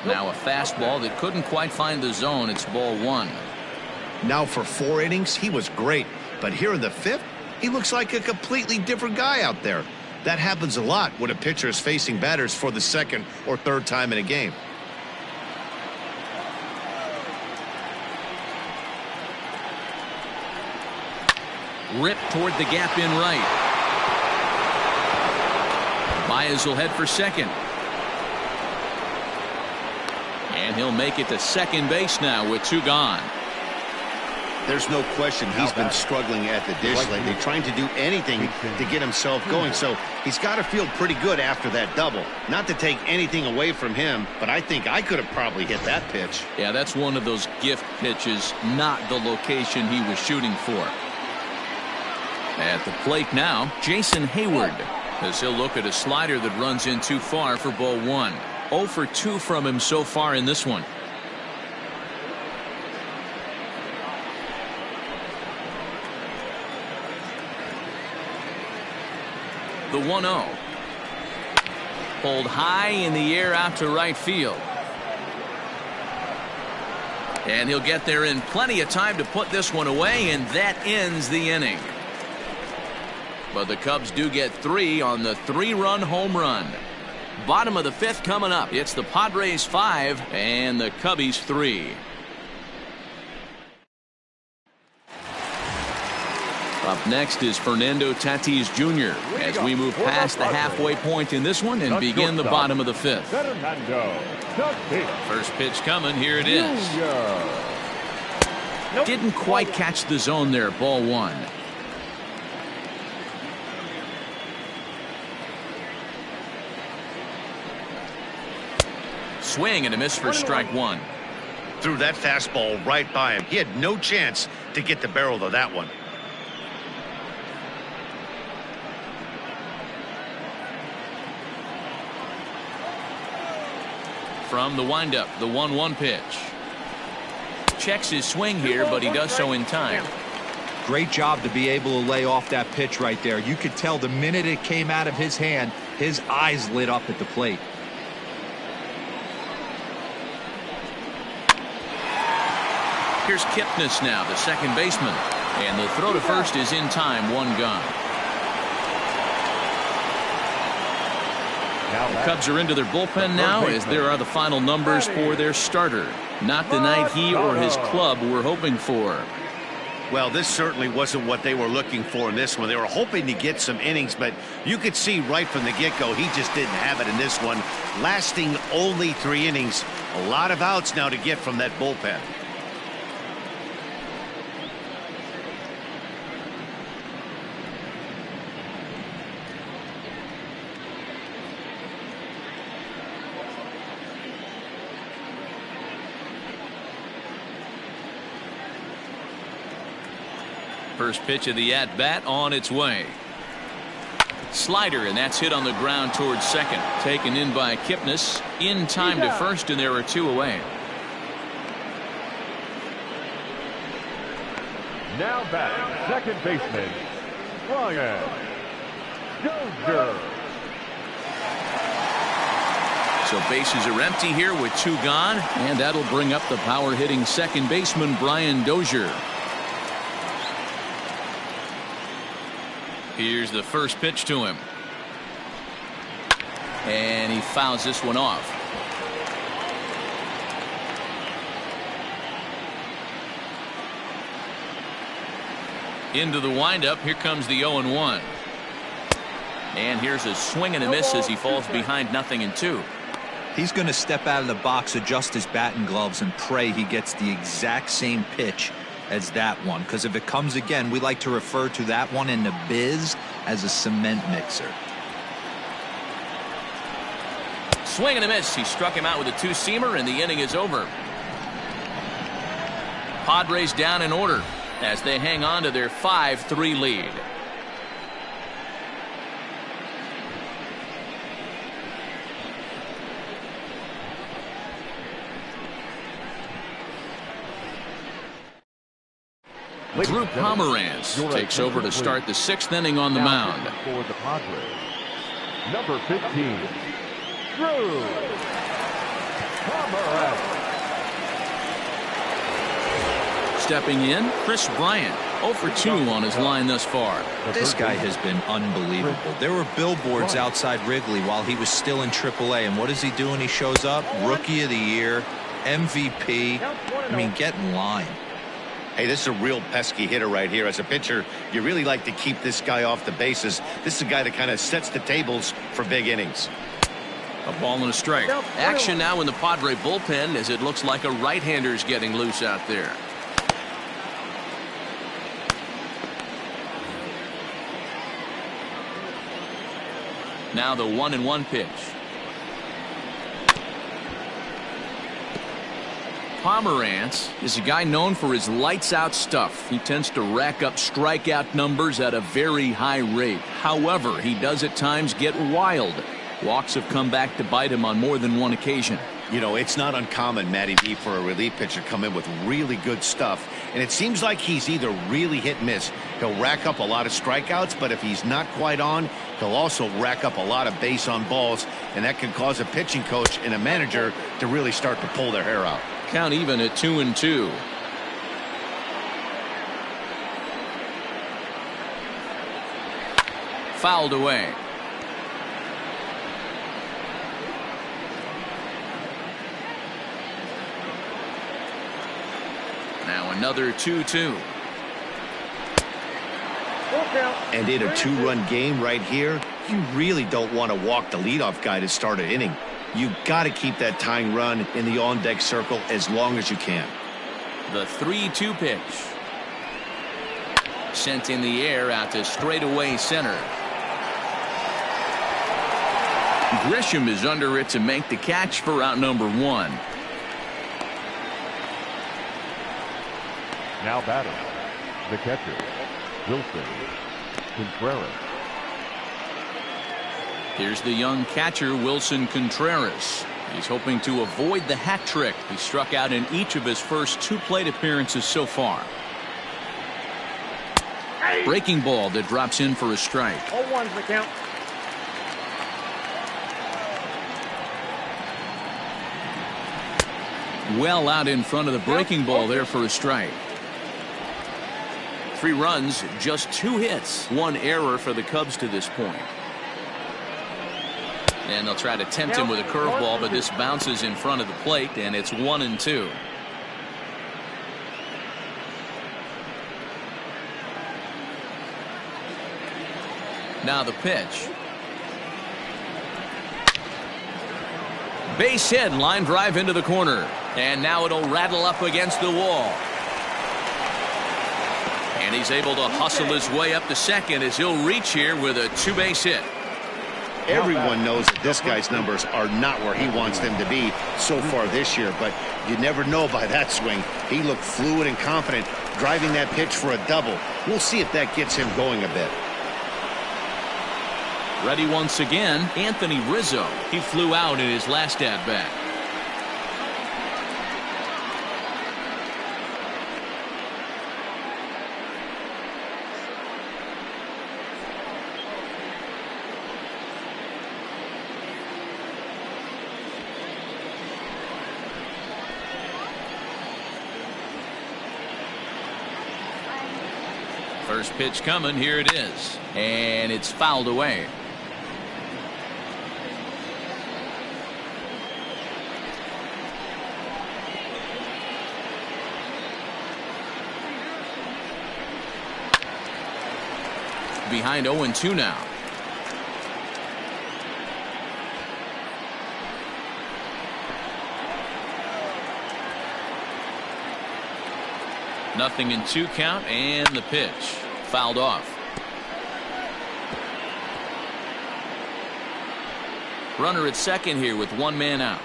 Now a fastball that couldn't quite find the zone. It's ball 1. Now for 4 innings, he was great. But here in the 5th, he looks like a completely different guy out there. That happens a lot when a pitcher is facing batters for the 2nd or 3rd time in a game. Ripped toward the gap in right. Baez will head for second. And he'll make it to second base now with 2 gone. There's no question he's been struggling at the dish lately, trying to do anything to get himself going. So he's got to feel pretty good after that double. Not to take anything away from him, but I think I could have probably hit that pitch. Yeah, that's one of those gift pitches, not the location he was shooting for. At the plate now, Jason Hayward, as he'll look at a slider that runs in too far for ball 1. 0 for 2 from him so far in this one. The 1-0. Pulled high in the air out to right field. And he'll get there in plenty of time to put this one away, and that ends the inning. But the Cubs do get 3 on the 3-run home run. Bottom of the 5th coming up. It's the Padres 5 and the Cubbies 3. Up next is Fernando Tatis Jr. as we move past the halfway point in this one and begin the bottom of the 5th. First pitch coming. Here it is. Didn't quite catch the zone there. Ball 1. Swing and a miss for strike 1. Threw that fastball right by him. He had no chance to get the barrel of that one. From the windup, the 1-1 pitch. Checks his swing here, but he does so in time. Great job to be able to lay off that pitch right there. You could tell the minute it came out of his hand, his eyes lit up at the plate. Here's Kipnis now, the second baseman. And the throw to first is in time. 1 gone. The Cubs are into their bullpen now as there are the final numbers for their starter. Not the night he or his club were hoping for. Well, this certainly wasn't what they were looking for in this one. They were hoping to get some innings, but you could see right from the get-go he just didn't have it in this one. Lasting only 3 innings. A lot of outs now to get from that bullpen. First pitch of the at-bat on its way. Slider, and that's hit on the ground towards second. Taken in by Kipnis. In time to first, and there are 2 away. Now batting, second baseman, Brian Dozier. So bases are empty here with 2 gone, and that'll bring up the power-hitting second baseman Brian Dozier. Here's the first pitch to him. And he fouls this one off. Into the windup. Here comes the 0-1. And here's a swing and a miss as he falls behind 0-2. He's going to step out of the box, adjust his batting gloves, and pray he gets the exact same pitch as that one, because if it comes again, we like to refer to that one in the biz as a cement mixer. Swing and a miss. He struck him out with a 2-seamer, and the inning is over. Padres down in order as they hang on to their 5-3 lead. Drew Pomeranz takes over to start the 6th inning on the mound. For the Padres, number 15, Drew Pomeranz. Stepping in, Chris Bryant. 0 for 2 on his line thus far. This guy has been unbelievable. There were billboards outside Wrigley while he was still in AAA, and what does he do when he shows up? Rookie of the Year, MVP. I mean, get in line. Hey, this is a real pesky hitter right here. As a pitcher, you really like to keep this guy off the bases. This is a guy that kind of sets the tables for big innings. A ball and a strike. Action now in the Padre bullpen as it looks like a right-hander's getting loose out there. Now the 1-1 pitch. Pomerantz is a guy known for his lights-out stuff. He tends to rack up strikeout numbers at a very high rate. However, he does at times get wild. Walks have come back to bite him on more than one occasion. You know, it's not uncommon, Matty B, for a relief pitcher to come in with really good stuff. And it seems like he's either really hit and miss. He'll rack up a lot of strikeouts, but if he's not quite on, he'll also rack up a lot of base on balls. And that can cause a pitching coach and a manager to really start to pull their hair out. Count even at 2-2. Fouled away. Now another 2-2. And in a two-run game right here, you really don't want to walk the leadoff guy to start an inning. You got to keep that tying run in the on-deck circle as long as you can. The 3-2 pitch. Sent in the air out to straightaway center. Grisham is under it to make the catch for out number 1. Now batting, the catcher, Wilson Contreras. Here's the young catcher, Wilson Contreras. He's hoping to avoid the hat trick. He struck out in each of his first 2 plate appearances so far. Breaking ball that drops in for a strike. 0-1's the count. Well out in front of the breaking ball there for a strike. 3 runs, just 2 hits, 1 error for the Cubs to this point. And they'll try to tempt him with a curveball, but this bounces in front of the plate, and it's 1-2. Now the pitch. Base hit, line drive into the corner. And now it'll rattle up against the wall. And he's able to hustle his way up to second as he'll reach here with a 2-base hit. Everyone knows that this guy's numbers are not where he wants them to be so far this year, but you never know by that swing. He looked fluid and confident, driving that pitch for a double. We'll see if that gets him going a bit. Ready once again, Anthony Rizzo. He flew out in his last at-bat. First pitch coming, here it is, and it's fouled away. Behind 0-2 now. Nothing in 2 count, and the pitch fouled off. Runner at second here with 1 man out.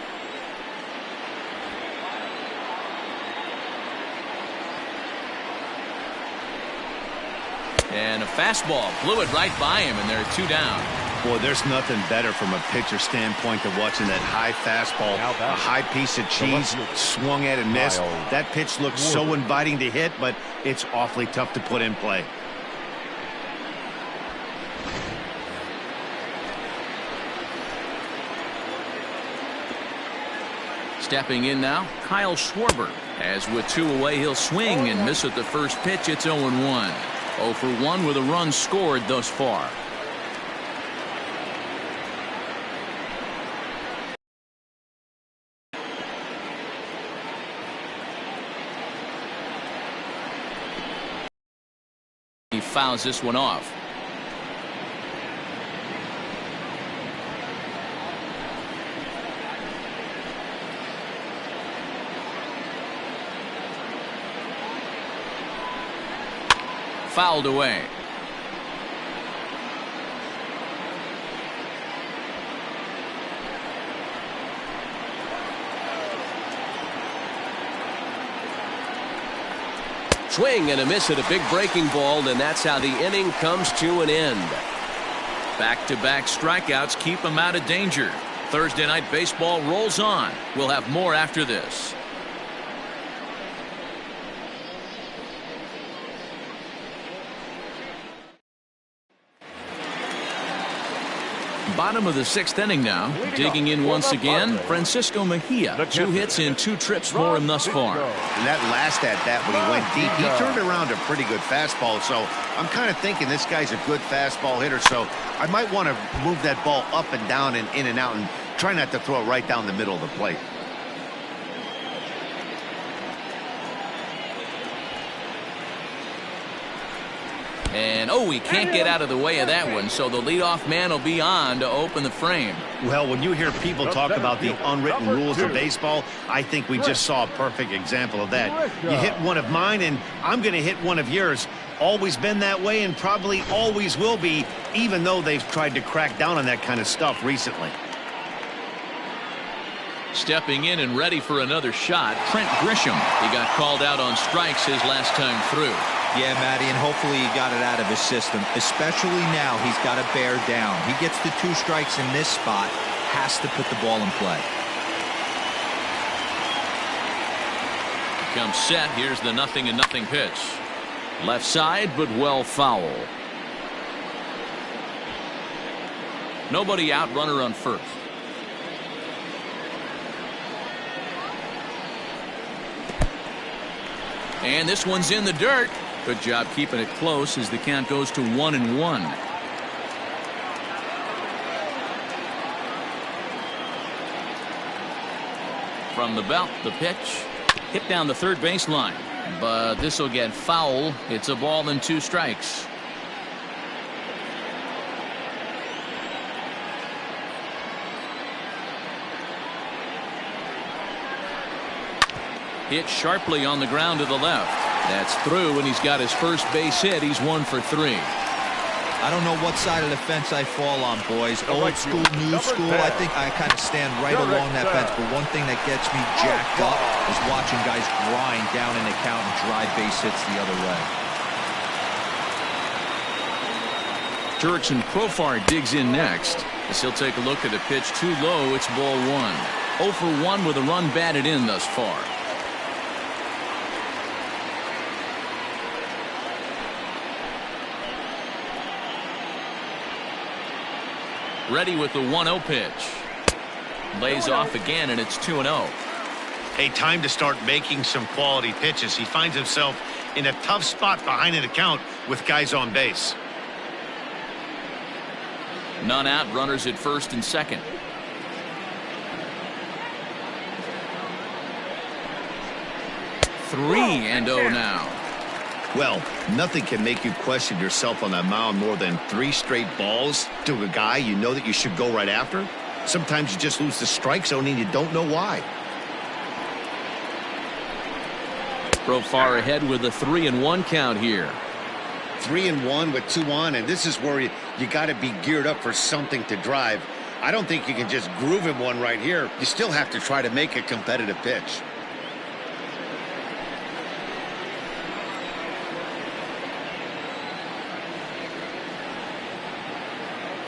And a fastball blew it right by him, and there are 2 down. Boy, there's nothing better from a pitcher standpoint than watching that high fastball, a high piece of cheese, swung at and missed. That pitch looks so inviting to hit, but it's awfully tough to put in play. Stepping in now, Kyle Schwarber. As with 2 away, he'll swing and miss at the first pitch. It's 0-1. 0 for 1 with a run scored thus far. fouls this one off. Fouled away. Swing and a miss at a big breaking ball, and that's how the inning comes to an end. Back-to-back strikeouts keep him out of danger. Thursday Night Baseball rolls on. We'll have more after this. Bottom of the 6th inning now. Digging in once again, Francisco Mejia. 2 hits in 2 trips for him thus far. And that last at-bat when he went deep, he turned around a pretty good fastball. So I'm kind of thinking this guy's a good fastball hitter. So I might want to move that ball up and down and in and out and try not to throw it right down the middle of the plate. And, oh, he can't get out of the way of that one, so the leadoff man will be on to open the frame. Well, when you hear people talk about the unwritten rules of baseball, I think we just saw a perfect example of that. You hit one of mine, and I'm going to hit one of yours. Always been that way and probably always will be, even though they've tried to crack down on that kind of stuff recently. Stepping in and ready for another shot, Trent Grisham. He got called out on strikes his last time through. Yeah, Matty, and hopefully he got it out of his system. Especially now, he's got to bear down. He gets the 2 strikes in this spot, has to put the ball in play. Comes set. Here's the 0-0 pitch. Left side, but well foul. Nobody out, runner on first. And this one's in the dirt. Good job keeping it close as the count goes to 1-1. From the belt, the pitch. Hit down the third baseline. But this will get foul. It's a ball and 2 strikes. Hit sharply on the ground to the left. That's through, and he's got his first base hit. He's 1 for 3. I don't know what side of the fence I fall on, boys. Old school, new school. I think I kind of stand right along that fence. But one thing that gets me jacked up is watching guys grind down in the count and drive base hits the other way. Jurickson Profar digs in next as he'll take a look at a pitch too low. It's ball 1. 0 for 1 with a run batted in thus far. Ready with the 1-0 pitch. Lays off again, and it's 2-0. A time to start making some quality pitches. He finds himself in a tough spot behind an account with guys on base. None out, runners at first and second. 3-0 now. Well, nothing can make you question yourself on that mound more than 3 straight balls to a guy you know that you should go right after. Sometimes you just lose the strike zone and you don't know why. Profar ahead with a 3-1 count here. 3-1 with 2 on, and this is where you got to be geared up for something to drive. I don't think you can just groove him one right here. You still have to try to make a competitive pitch.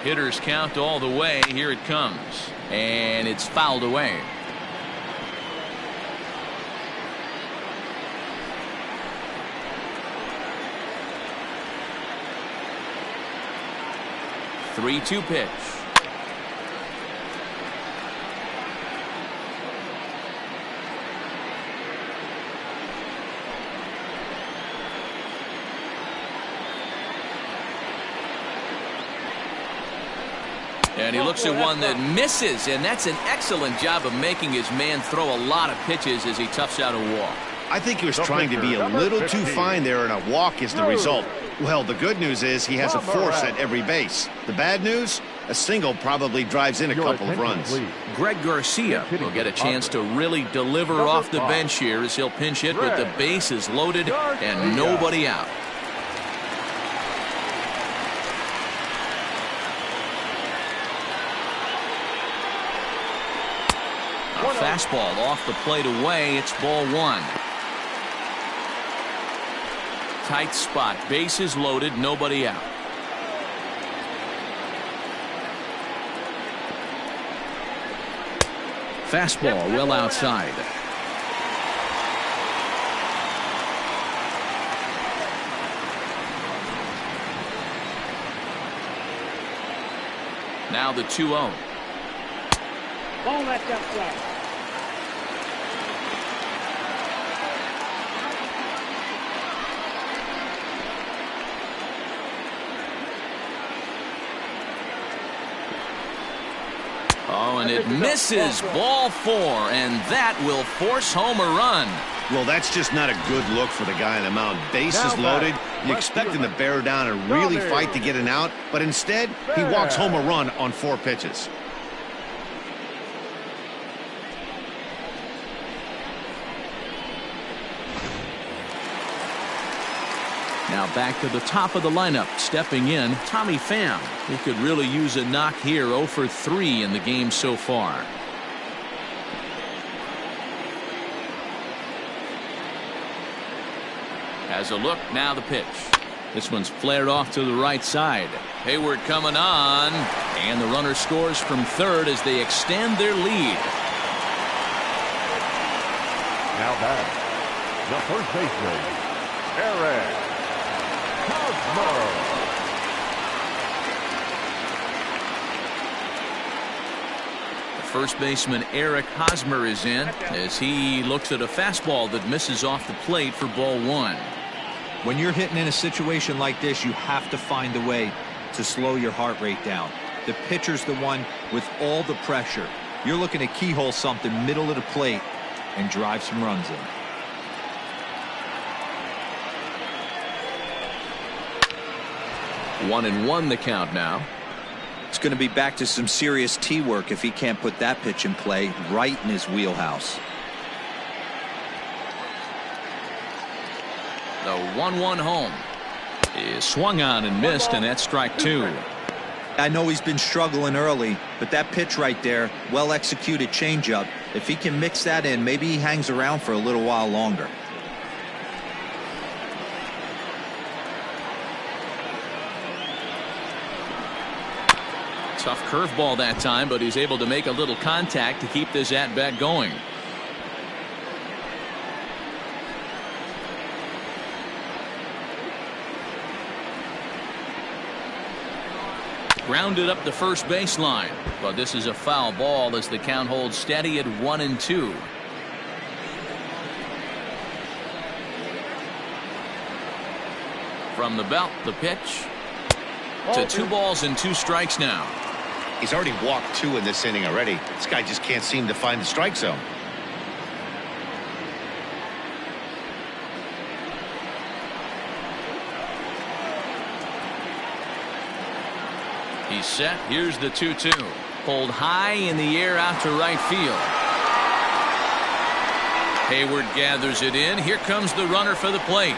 Hitters count all the way. Here it comes. And it's fouled away. Three-two pitch. And he looks at one that misses, and that's an excellent job of making his man throw a lot of pitches as he toughs out a walk. I think he was trying to be a little too fine there, and a walk is the result. Well, the good news is he has a force at every base. The bad news? A single probably drives in a couple of runs. Greg Garcia will get a chance to really deliver off the bench here as he'll pinch hit with the bases loaded and nobody out. A fastball off the plate away. It's ball one. Tight spot. Bases loaded. Nobody out. Fastball well outside. Now the 2-0. Ball left outside. Oh, and it misses. Ball 4, and that will force home a run. Well, that's just not a good look for the guy on the mound. Bases loaded. You expect him to bear down and really fight to get an out, but instead, he walks home a run on 4 pitches. Now back to the top of the lineup. Stepping in, Tommy Pham, who could really use a knock here. 0 for 3 in the game so far. Has a look. Now the pitch. This one's flared off to the right side. Hayward coming on. And the runner scores from third as they extend their lead. Now back, the first baseman, Eric. First baseman Eric Hosmer is in as he looks at a fastball that misses off the plate for ball 1. When you're hitting in a situation like this, you have to find a way to slow your heart rate down. The pitcher's the one with all the pressure. You're looking to keyhole something middle of the plate and drive some runs in. One and one the count now. It's going to be back to some serious tee work if he can't put that pitch in play right in his wheelhouse. The 1-1 home is swung on and missed, and that's strike 2. I know he's been struggling early, but that pitch right there, well executed changeup, if he can mix that in, maybe he hangs around for a little while longer. Tough curveball that time, but he's able to make a little contact to keep this at-bat going. Grounded up the first baseline, but this is a foul ball as the count holds steady at 1-2. From the belt, the pitch to 2 balls and 2 strikes now. He's already walked 2 in this inning already. This guy just can't seem to find the strike zone. He's set. Here's the 2-2. Pulled high in the air out to right field. Hayward gathers it in. Here comes the runner for the plate.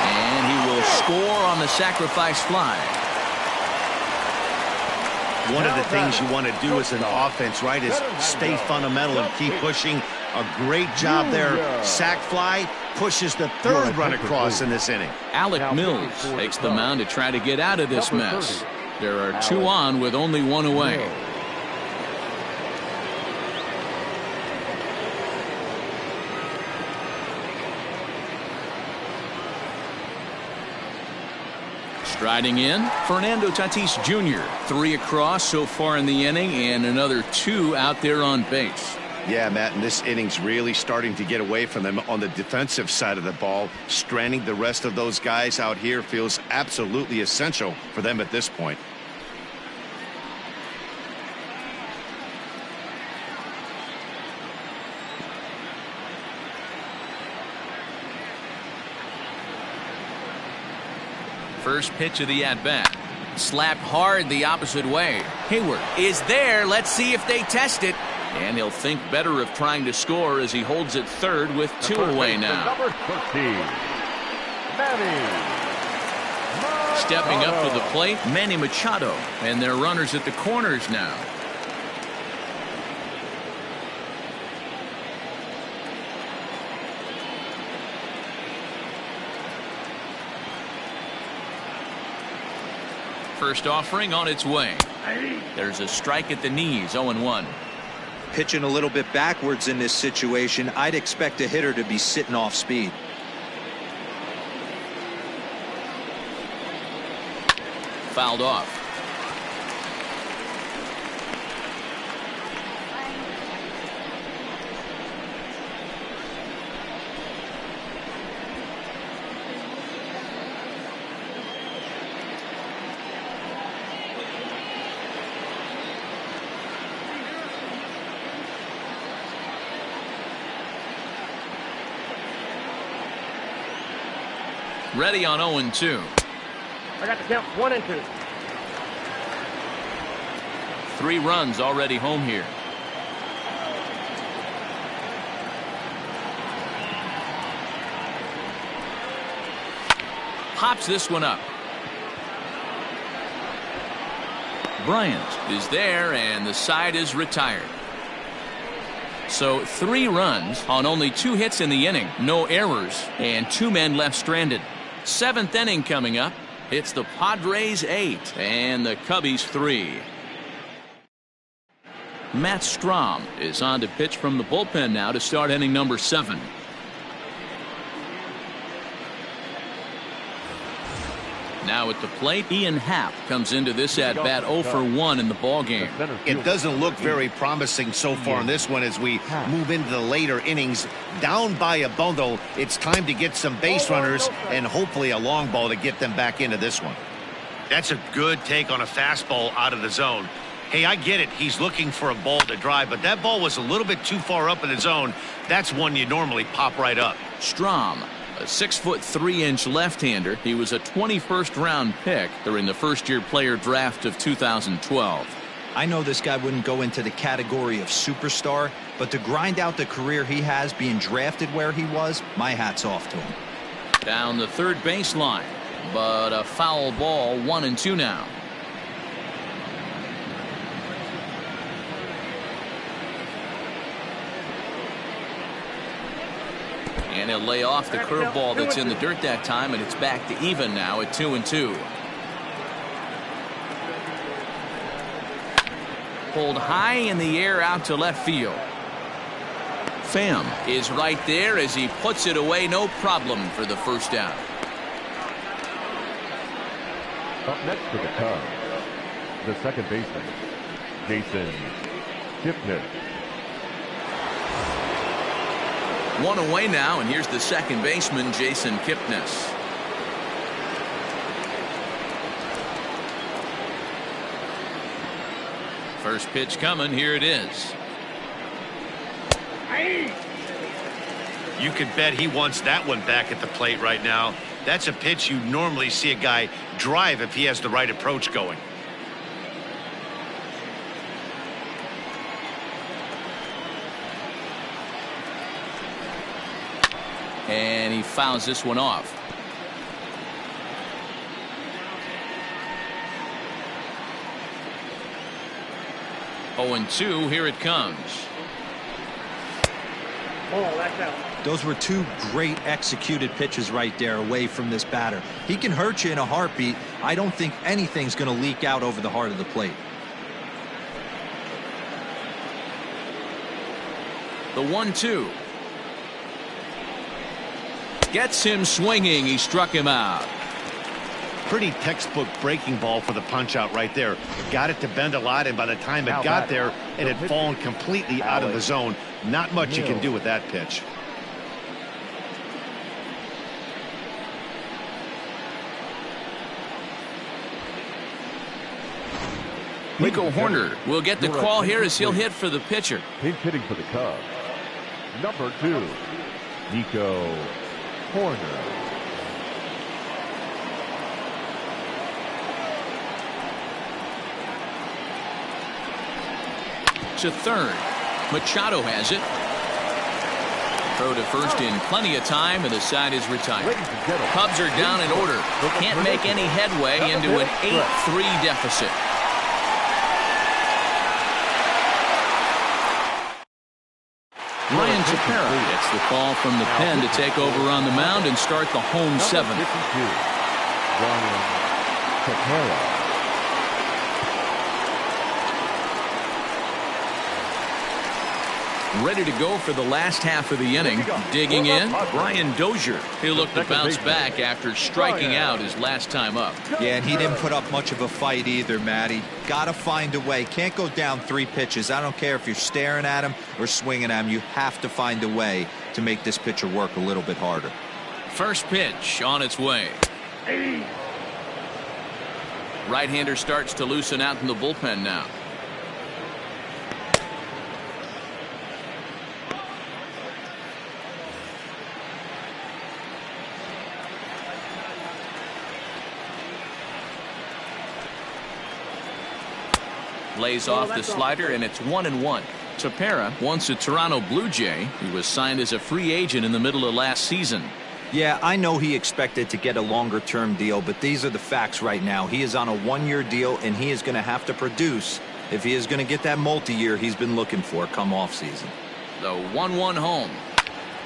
And he will score on the sacrifice fly. One of the things you want to do as an offense, right, is stay fundamental and keep pushing. A great job there. Sac fly pushes the 3rd run across in this inning. Alec Mills takes the mound to try to get out of this mess. There are 2 on with only 1 away. Striding in, Fernando Tatis Jr. 3 across so far in the inning, and another 2 out there on base. Yeah, Matt, and this inning's really starting to get away from them on the defensive side of the ball. Stranding the rest of those guys out here feels absolutely essential for them at this point. First pitch of the at-bat. Slapped hard the opposite way. Hayward is there. Let's see if they test it. And he'll think better of trying to score as he holds it third with 2 away now. Number 13, Manny. Stepping up to the plate, Manny Machado. And their runners at the corners now. First offering on its way. There's a strike at the knees, 0-1. Pitching a little bit backwards in this situation, I'd expect a hitter to be sitting off speed. Fouled off. Ready on 0-2. I got the count 1 and 2. 3 runs already home here. Pops this one up. Bryant is there, and the side is retired. So 3 runs on only 2 hits in the inning. No errors, and 2 men left stranded. 7th inning coming up. It's the Padres 8 and the Cubbies 3. Matt Strahm is on to pitch from the bullpen now to start inning number 7. Now at the plate, Ian Happ comes into this at bat 0 for 1 in the ballgame. It doesn't look very promising so far in this one as we move into the later innings. Down by a bundle, it's time to get some base runners and hopefully a long ball to get them back into this one. That's a good take on a fastball out of the zone. Hey, I get it. He's looking for a ball to drive, but that ball was a little bit too far up in the zone. That's one you normally pop right up. Strahm, a 6'3" left-hander. He was a 21st round pick during the first-year player draft of 2012. I know this guy wouldn't go into the category of superstar, but to grind out the career he has being drafted where he was, my hat's off to him. Down the third baseline, but a foul ball, 1-2 now. And he'll lay off the curveball that's in the dirt that time, and it's back to even now at 2-2. Pulled high in the air out to left field. Pham is right there as he puts it away, no problem for the first down. Up next for the Cubs, the second baseman, Jason Kipnis. 1 away now, and here's the second baseman, Jason Kipnis. First pitch coming, here it is. You could bet he wants that one back at the plate right now. That's a pitch you normally see a guy drive if he has the right approach going. And he fouls this one off. Oh, and 2, here it comes. Oh, that's out. Those were 2 great executed pitches right there away from this batter. He can hurt you in a heartbeat. I don't think anything's going to leak out over the heart of the plate. The 1-2. Gets him swinging. He struck him out. Pretty textbook breaking ball for the punch out right there. Got it to bend a lot, and by the time it got there, it had fallen completely out of the zone. Not much you can do with that pitch. Nico Horner will get the call here as he'll hit for the pitcher. Pinch hitting for the Cubs, number 2, Nico Horner. to third. Machado has it. Throw to first in plenty of time, and the side is retired. Cubs are down in order. Can't make any headway into an 8-3 deficit. Ryan Tepera gets the call from the pen to take over on the mound and start the home seventh. Ryan Tepera. Ready to go for the last half of the inning. Digging in, Brian Dozier. He'll look to bounce back after striking out his last time up. Yeah, and he didn't put up much of a fight either, Matty. Got to find a way. Can't go down 3 pitches. I don't care if you're staring at him or swinging at him. You have to find a way to make this pitcher work a little bit harder. First pitch on its way. Right-hander starts to loosen out in the bullpen now. Lays off the slider, and it's 1-1. Tepera, once a Toronto Blue Jay, he was signed as a free agent in the middle of last season. Yeah, I know he expected to get a longer-term deal, but these are the facts right now. He is on a 1-year deal, and he is going to have to produce if he is going to get that multi-year he's been looking for come off-season. The 1-1 home.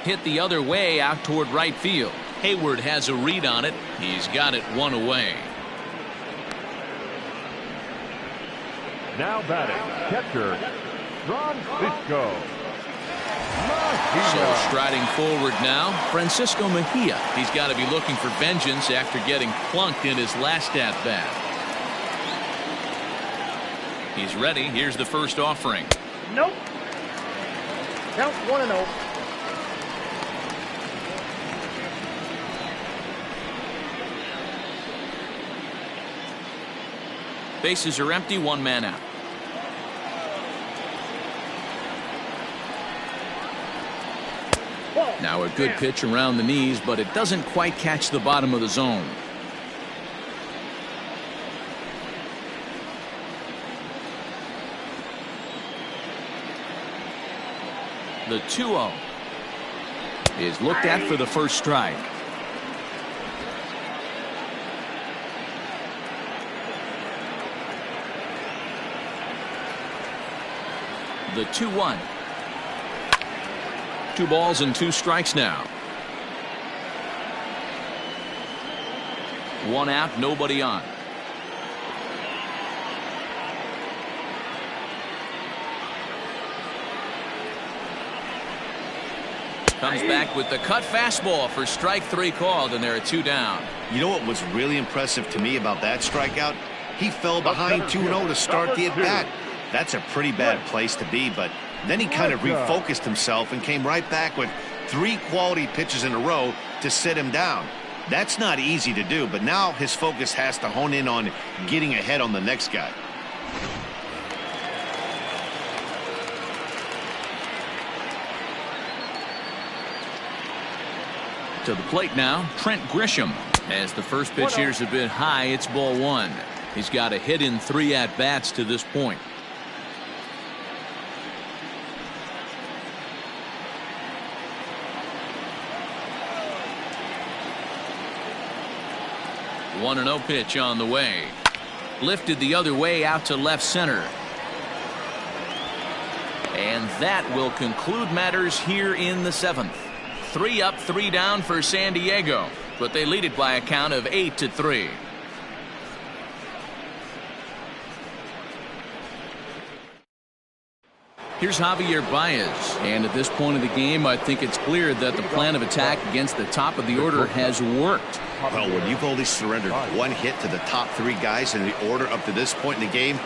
Hit the other way out toward right field. Hayward has a read on it. He's got it 1 away. Now batting, catcher, Francisco So striding forward now, Francisco Mejia. He's got to be looking for vengeance after getting plunked in his last at-bat. He's ready. Here's the first offering. Nope. Count 1-0. Bases are empty, 1 man out. Now a good pitch around the knees, but it doesn't quite catch the bottom of the zone. The 2-0 is looked at for the first strike. The 2-1. 2 balls and 2 strikes now. 1 out, nobody on. Comes back with the cut fastball for strike 3 called, and there are 2 down. You know what was really impressive to me about that strikeout? He fell behind 2-0 to start the at-bat. That's a pretty bad place to be, but then he kind of refocused himself and came right back with 3 quality pitches in a row to sit him down. That's not easy to do, but now his focus has to hone in on getting ahead on the next guy. To the plate now, Trent Grisham. As the first pitch here's a bit high, it's ball 1. He's got a hit in 3 at-bats to this point. The 1-0 pitch on the way. Lifted the other way out to left center. And that will conclude matters here in the 7th. 3 up, 3 down for San Diego, but they lead it by a count of 8-3. Here's Javier Baez, and at this point of the game, I think it's clear that the plan of attack against the top of the order has worked. Well, when you've only surrendered 1 hit to the top 3 guys in the order up to this point in the game,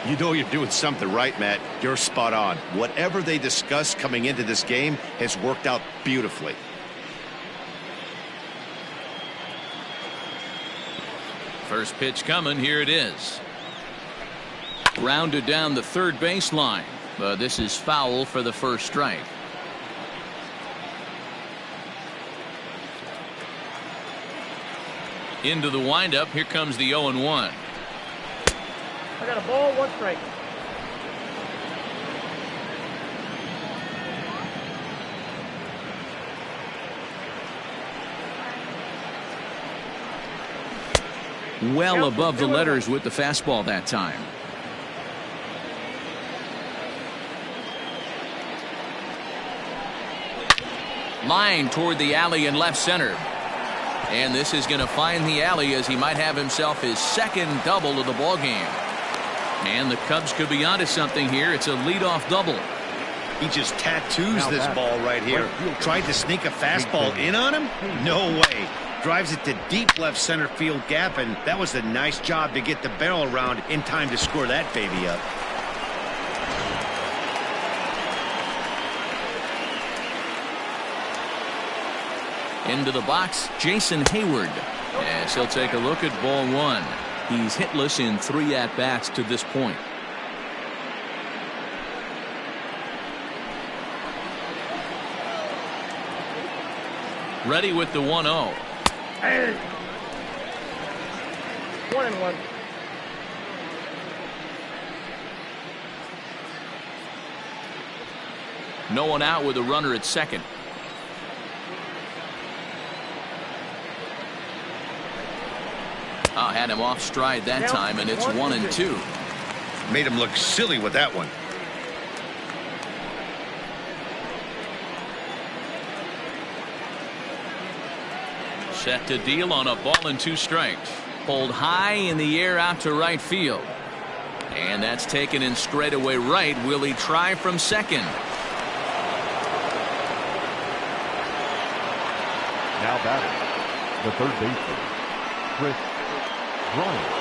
you know you're doing something right, Matt. You're spot on. Whatever they discussed coming into this game has worked out beautifully. First pitch coming. Here it is. Rounded down the third baseline, but this is foul for the first strike. Into the windup. Here comes the 0-1. I got a ball, 1 strike. well above the letters with the fastball that time. Line toward the alley in left center. And this is going to find the alley as he might have himself his second double of the ball game. And the Cubs could be onto something here. It's a leadoff double. He just tattoos this ball right here. Tried to sneak a fastball in on him? No way. Drives it to deep left center field gap, and that was a nice job to get the barrel around in time to score that baby up. Into the box, Jason Hayward, as he'll take a look at ball one. He's hitless in 3 at-bats to this point. Ready with the 1-0. Hey. 1-1. No one out with a runner at second. Had him off stride that time, and it's 1-2. Made him look silly with that one. Set to deal on a ball and 2 strikes. Pulled high in the air out to right field. And that's taken in straightaway right. Will he try from second? Now batting, the third baseman, Chris Bryant.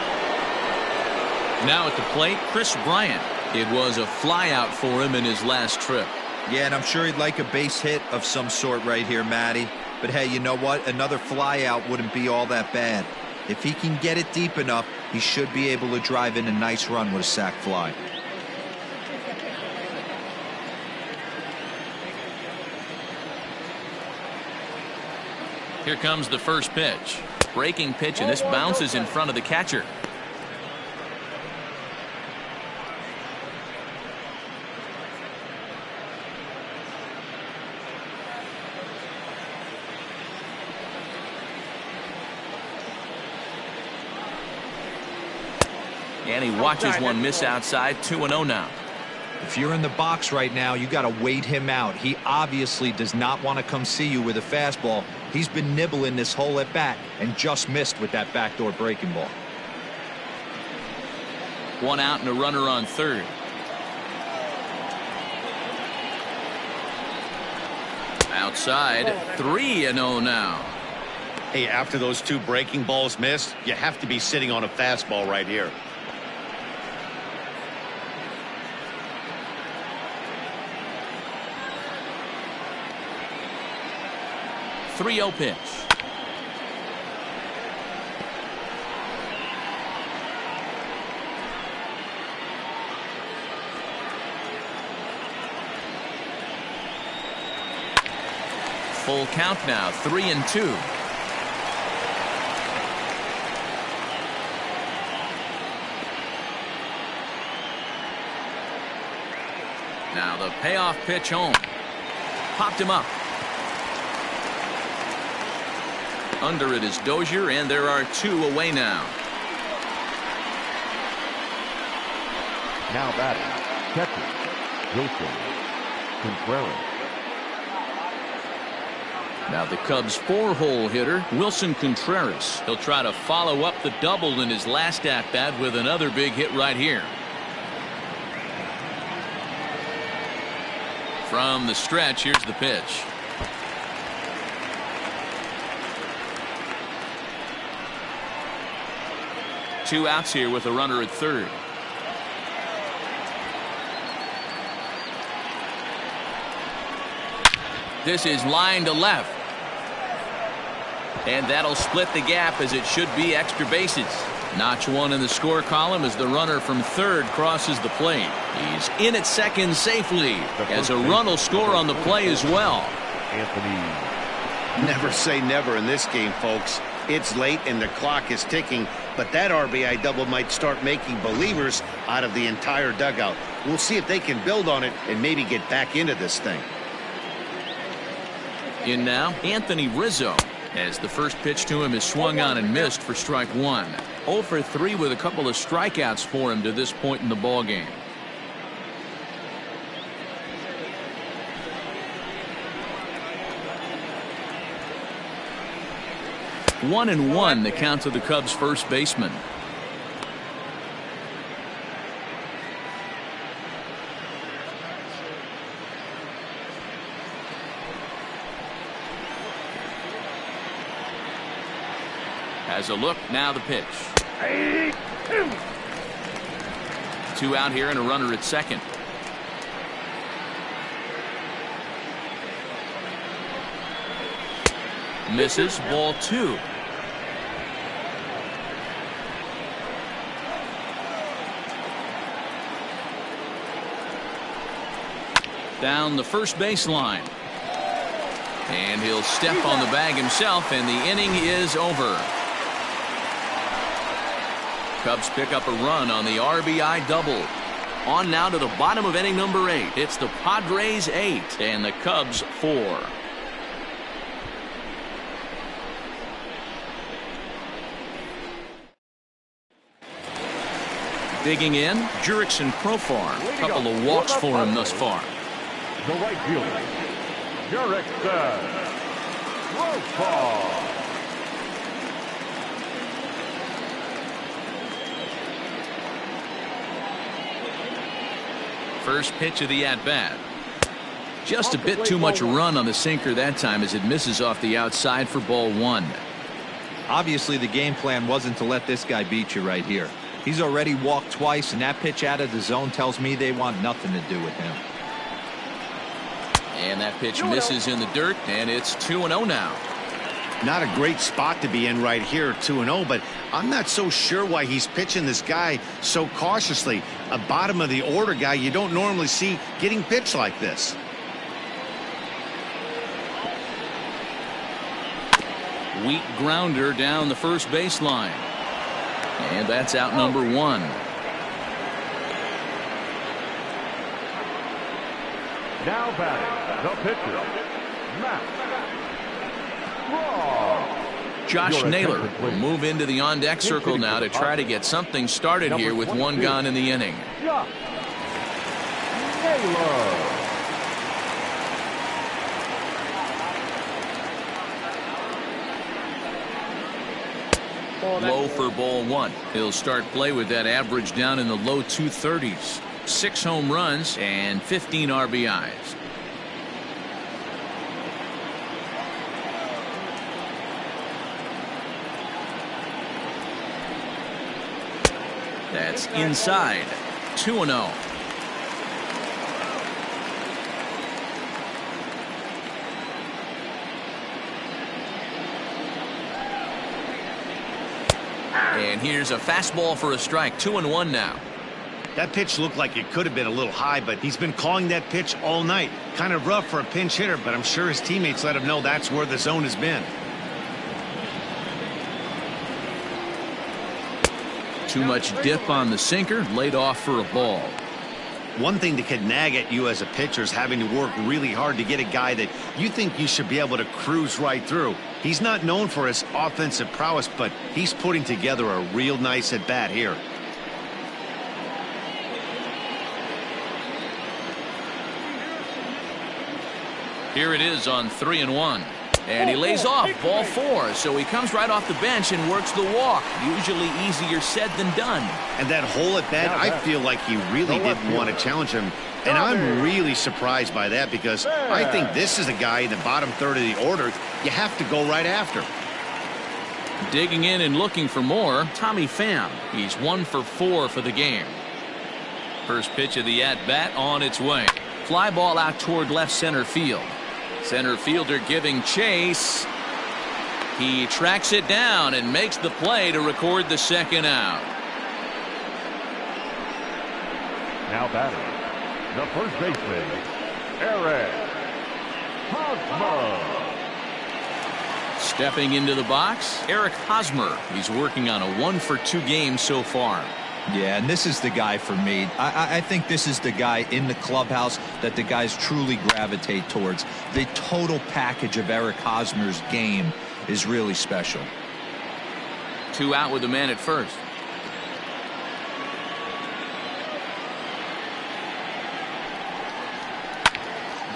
Now at the plate, Chris Bryant. It was a flyout for him in his last trip. Yeah, and I'm sure he'd like a base hit of some sort right here, Matty. But hey, you know what? Another flyout wouldn't be all that bad. If he can get it deep enough, he should be able to drive in a nice run with a sac fly. Here comes the first pitch. Breaking pitch, and this bounces in front of the catcher. And he watches one miss outside. 2-0 now. If you're in the box right now, you got to wait him out. He obviously does not want to come see you with a fastball. He's been nibbling this whole at bat and just missed with that backdoor breaking ball. 1 out and a runner on third. Outside. 3-0 now. Hey, after those 2 breaking balls missed, you have to be sitting on a fastball right here. 3-0 pitch. Full count now, 3-2. Now the payoff pitch home. Popped him up. Under it is Dozier, and there are 2 away now. Now batting, catcher, Wilson Contreras. Now the Cubs' 4-hole hitter, Wilson Contreras. He'll try to follow up the double in his last at-bat with another big hit right here. From the stretch, here's the pitch. Two outs here with a runner at third. This is line to left. And that'll split the gap, as it should be extra bases. Notch 1 in the score column as the runner from third crosses the plate. He's in at second safely, as a run will score on the play as well. Anthony. Never say never in this game, folks. It's late and the clock is ticking, but that RBI double might start making believers out of the entire dugout. We'll see if they can build on it and maybe get back into this thing. In now, Anthony Rizzo, as the first pitch to him is swung on and missed for strike 1. 0 for 3 with a couple of strikeouts for him to this point in the ball game. One and one, the count to the Cubs first baseman. Has a look, now the pitch. 2 out here and a runner at second. Misses, ball 2. Down the first baseline. And he'll step on the bag himself, and the inning is over. Cubs pick up a run on the RBI double. On now to the bottom of inning number 8. It's the Padres 8 and the Cubs 4. Digging in, Jurickson Profar. A couple of walks for him thus far. The right fielder, Jurickson Profar. First pitch of the at-bat. Just a bit too much run on the sinker that time as it misses off the outside for ball 1. Obviously, the game plan wasn't to let this guy beat you right here. He's already walked twice, and that pitch out of the zone tells me they want nothing to do with him. And that pitch misses in the dirt, and it's 2-0 now. Not a great spot to be in right here, 2-0, but I'm not so sure why he's pitching this guy so cautiously. A bottom of the order guy you don't normally see getting pitched like this. Weak grounder down the first baseline. And that's out number 1. Now batting, the pitcher, Matt. Josh Naylor will move into the on-deck circle now to try to get something started here with 1 gone in the inning. Josh Naylor. Low for ball 1. He'll start play with that average down in the low 230s. 6 home runs and 15 RBIs. That's inside. 2-0. And here's a fastball for a strike. 2-1 now. That pitch looked like it could have been a little high, but he's been calling that pitch all night. Kind of rough for a pinch hitter, but I'm sure his teammates let him know that's where the zone has been. Too much dip on the sinker, laid off for a ball. One thing that could nag at you as a pitcher is having to work really hard to get a guy that you think you should be able to cruise right through. He's not known for his offensive prowess, but he's putting together a real nice at bat here. Here it is on 3-1. And he lays off ball 4, so he comes right off the bench and works the walk. Usually easier said than done. And that hole at bat, I feel like he really didn't want to challenge him. And I'm really surprised by that because I think this is a guy in the bottom third of the order you have to go right after. Digging in and looking for more, Tommy Pham. He's 1 for 4 for the game. First pitch of the at-bat on its way. Fly ball out toward left center field. Center fielder giving chase. He tracks it down and makes the play to record the second out. Now batting, the first baseman, Eric Hosmer. Stepping into the box, Eric Hosmer. He's working on a 1 for 2 game so far. Yeah, and this is the guy for me. I think this is the guy in the clubhouse that the guys truly gravitate towards. The total package of Eric Hosmer's game is really special. 2 out with the man at first.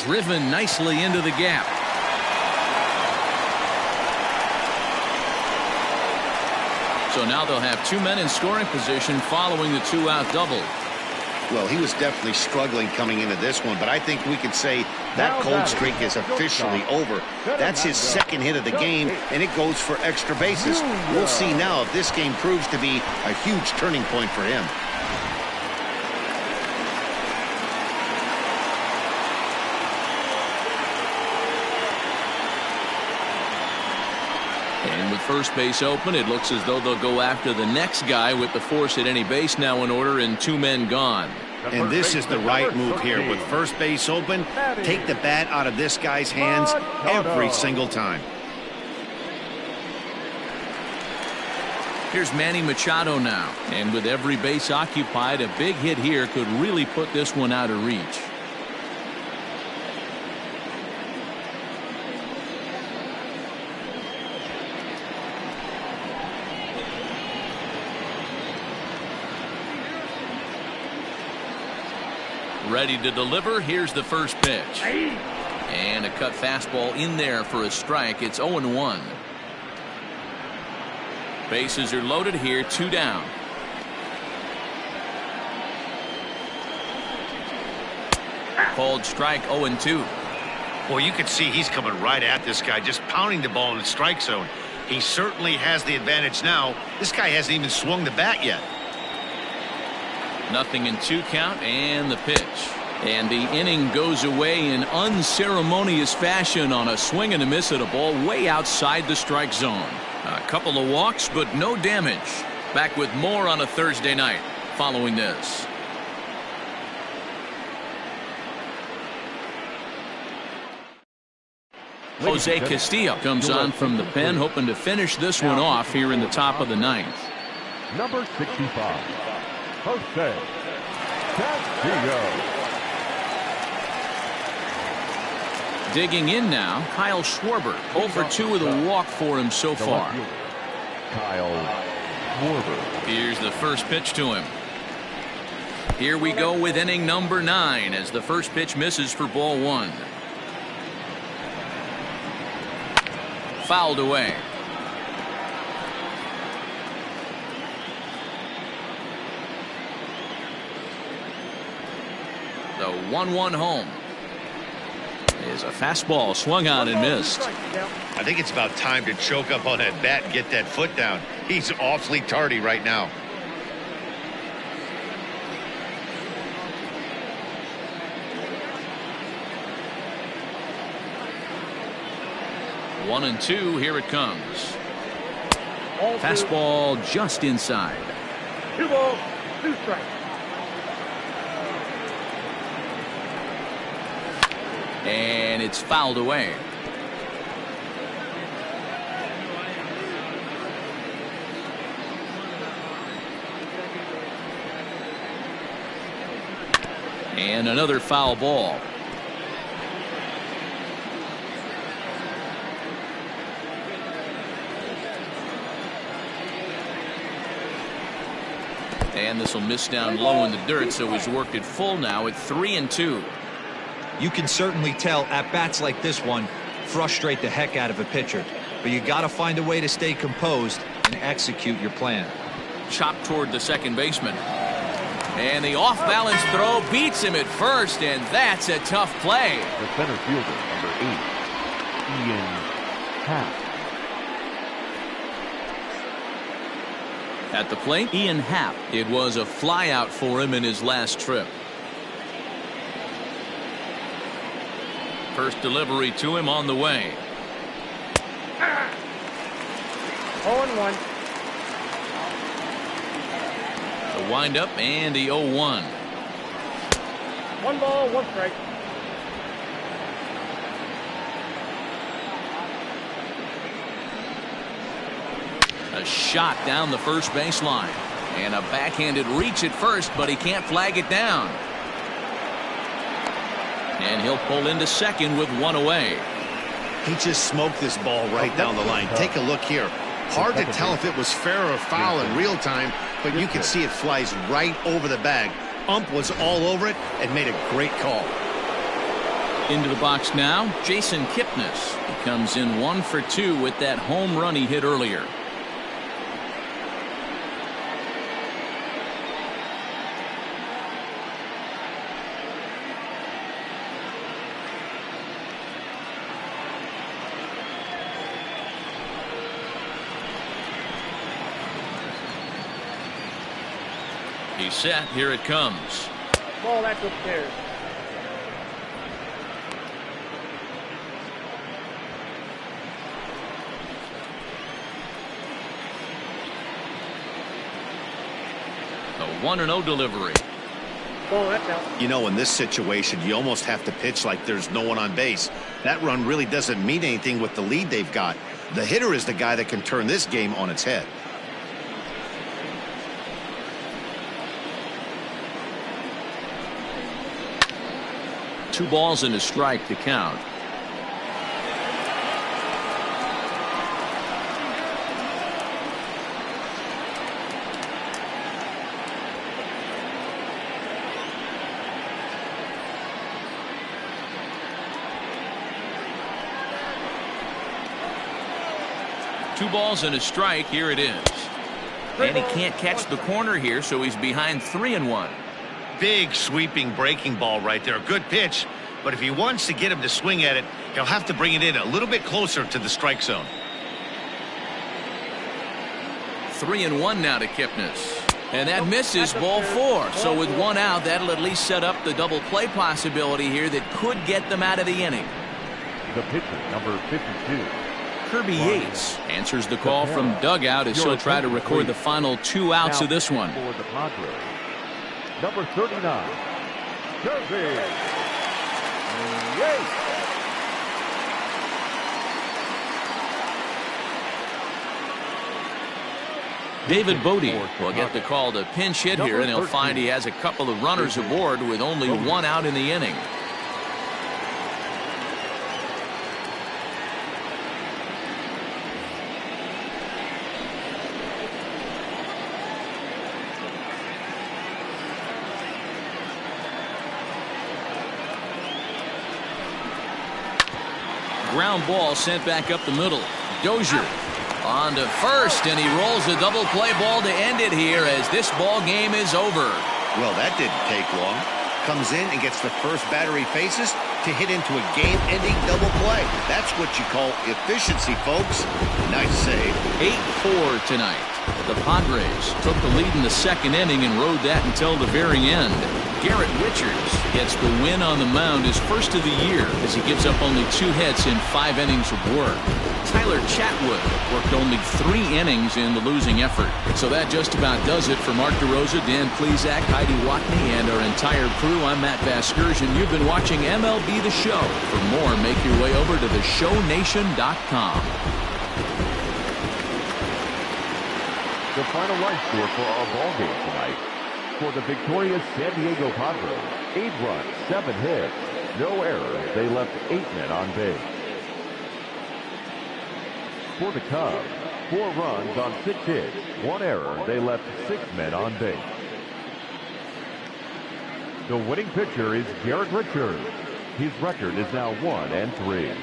Driven nicely into the gap. So now they'll have 2 men in scoring position following the 2-out double. Well, he was definitely struggling coming into this one, but I think we could say that cold streak is officially over. That's his second hit of the game, and it goes for extra bases. We'll see now if this game proves to be a huge turning point for him. And with first base open, it looks as though they'll go after the next guy with the force at any base now in order and 2 men gone. And this is the right move here. With first base open, take the bat out of this guy's hands every single time. Here's Manny Machado now. And with every base occupied, a big hit here could really put this one out of reach. Ready to deliver. Here's the first pitch. And a cut fastball in there for a strike. It's 0-1. Bases are loaded here. 2 down. Called strike. 0-2. Well, you can see he's coming right at this guy, just pounding the ball in the strike zone. He certainly has the advantage now. This guy hasn't even swung the bat yet. 0-2 count and the pitch. And the inning goes away in unceremonious fashion on a swing and a miss at a ball way outside the strike zone. A couple of walks, but no damage. Back with more on a Thursday night following this. Jose Castillo comes on from the pen, hoping to finish this one off here in the top of the 9th. Number 65. Jose Castillo. Digging in now, Kyle Schwarber. 0 for 2 with a walk for him so far. Kyle Schwarber. Here's the first pitch to him. Here we go with inning number 9 as the first pitch misses for ball 1. Fouled away. The 1-1 home is a fastball swung on and missed. I think it's about time to choke up on that bat and get that foot down. He's awfully tardy right now. One and two, here it comes. Fastball just inside. 2 balls, 2 strikes. And it's fouled away. And another foul ball. And this will miss down low in the dirt, so he's worked it full now at 3-2. You can certainly tell at bats like this one frustrate the heck out of a pitcher, but you got to find a way to stay composed and execute your plan. Chopped toward the second baseman. And the off-balance throw beats him at first, and that's a tough play. The center fielder, number 8, Ian Happ. At the plate, Ian Happ. It was a flyout for him in his last trip. First delivery to him on the way. 0-1. The windup and the 0-1. 1 ball, 1 strike. A shot down the first baseline. And a backhanded reach at first, but he can't flag it down. And he'll pull into second with 1 away. He just smoked this ball right down the line. Take a look here. Hard to tell if it was fair or foul in real time, but you can see it flies right over the bag. Ump was all over it and made a great call. Into the box now, Jason Kipnis. He comes in 1 for 2 with that home run he hit earlier. He's set. Here it comes. Ball, that's upstairs. A 1-0 delivery. Ball, that's out. You know, in this situation, you almost have to pitch like there's no one on base. That run really doesn't mean anything with the lead they've got. The hitter is the guy that can turn this game on its head. Two balls and a strike to count. Two balls and a strike. Here it is. And he can't catch the corner here, so he's behind 3-1. Big sweeping breaking ball right there. Good pitch, but if he wants to get him to swing at it, he'll have to bring it in a little bit closer to the strike zone. 3-1 now to Kipnis. And that misses, ball 4. So with 1 out, that'll at least set up the double play possibility here that could get them out of the inning. The pitcher, number 52. Kirby Yates answers the call from dugout as he'll try to record the final 2 outs of this one. For the Padres, number 39, Kirby Yates. David Bodie will get the call to pinch hit here, and he'll find he has a couple of runners aboard with only 1 out in the inning. Ground ball sent back up the middle. Dozier on to first, and he rolls a double play ball to end it here as this ball game is over. Well, that didn't take long. Comes in and gets the first batter he faces to hit into a game-ending double play. That's what you call efficiency, folks. Nice save. 8-4 tonight. The Padres took the lead in the second inning and rode that until the very end. Garrett Richards gets the win on the mound, his first of the year, as he gives up only 2 hits in 5 innings of work. Tyler Chatwood worked only 3 innings in the losing effort. So that just about does it for Mark DeRosa, Dan Plesac, Heidi Watney, and our entire crew. I'm Matt Vasgersian. You've been watching MLB The Show. For more, make your way over to theshownation.com. The final line score for our ball game tonight. For the victorious San Diego Padres, 8 runs, 7 hits, no errors. They left 8 men on base. For the Cubs, 4 runs on 6 hits, 1 error. They left 6 men on base. The winning pitcher is Garrett Richards. His record is now 1-3.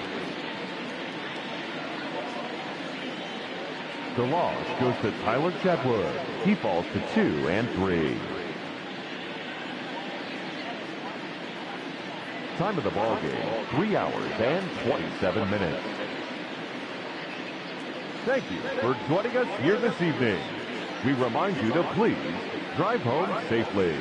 The loss goes to Tyler Chatwood. He falls to 2-3. Time of the ball game, 3 hours and 27 minutes. Thank you for joining us here this evening. We remind you to please drive home safely.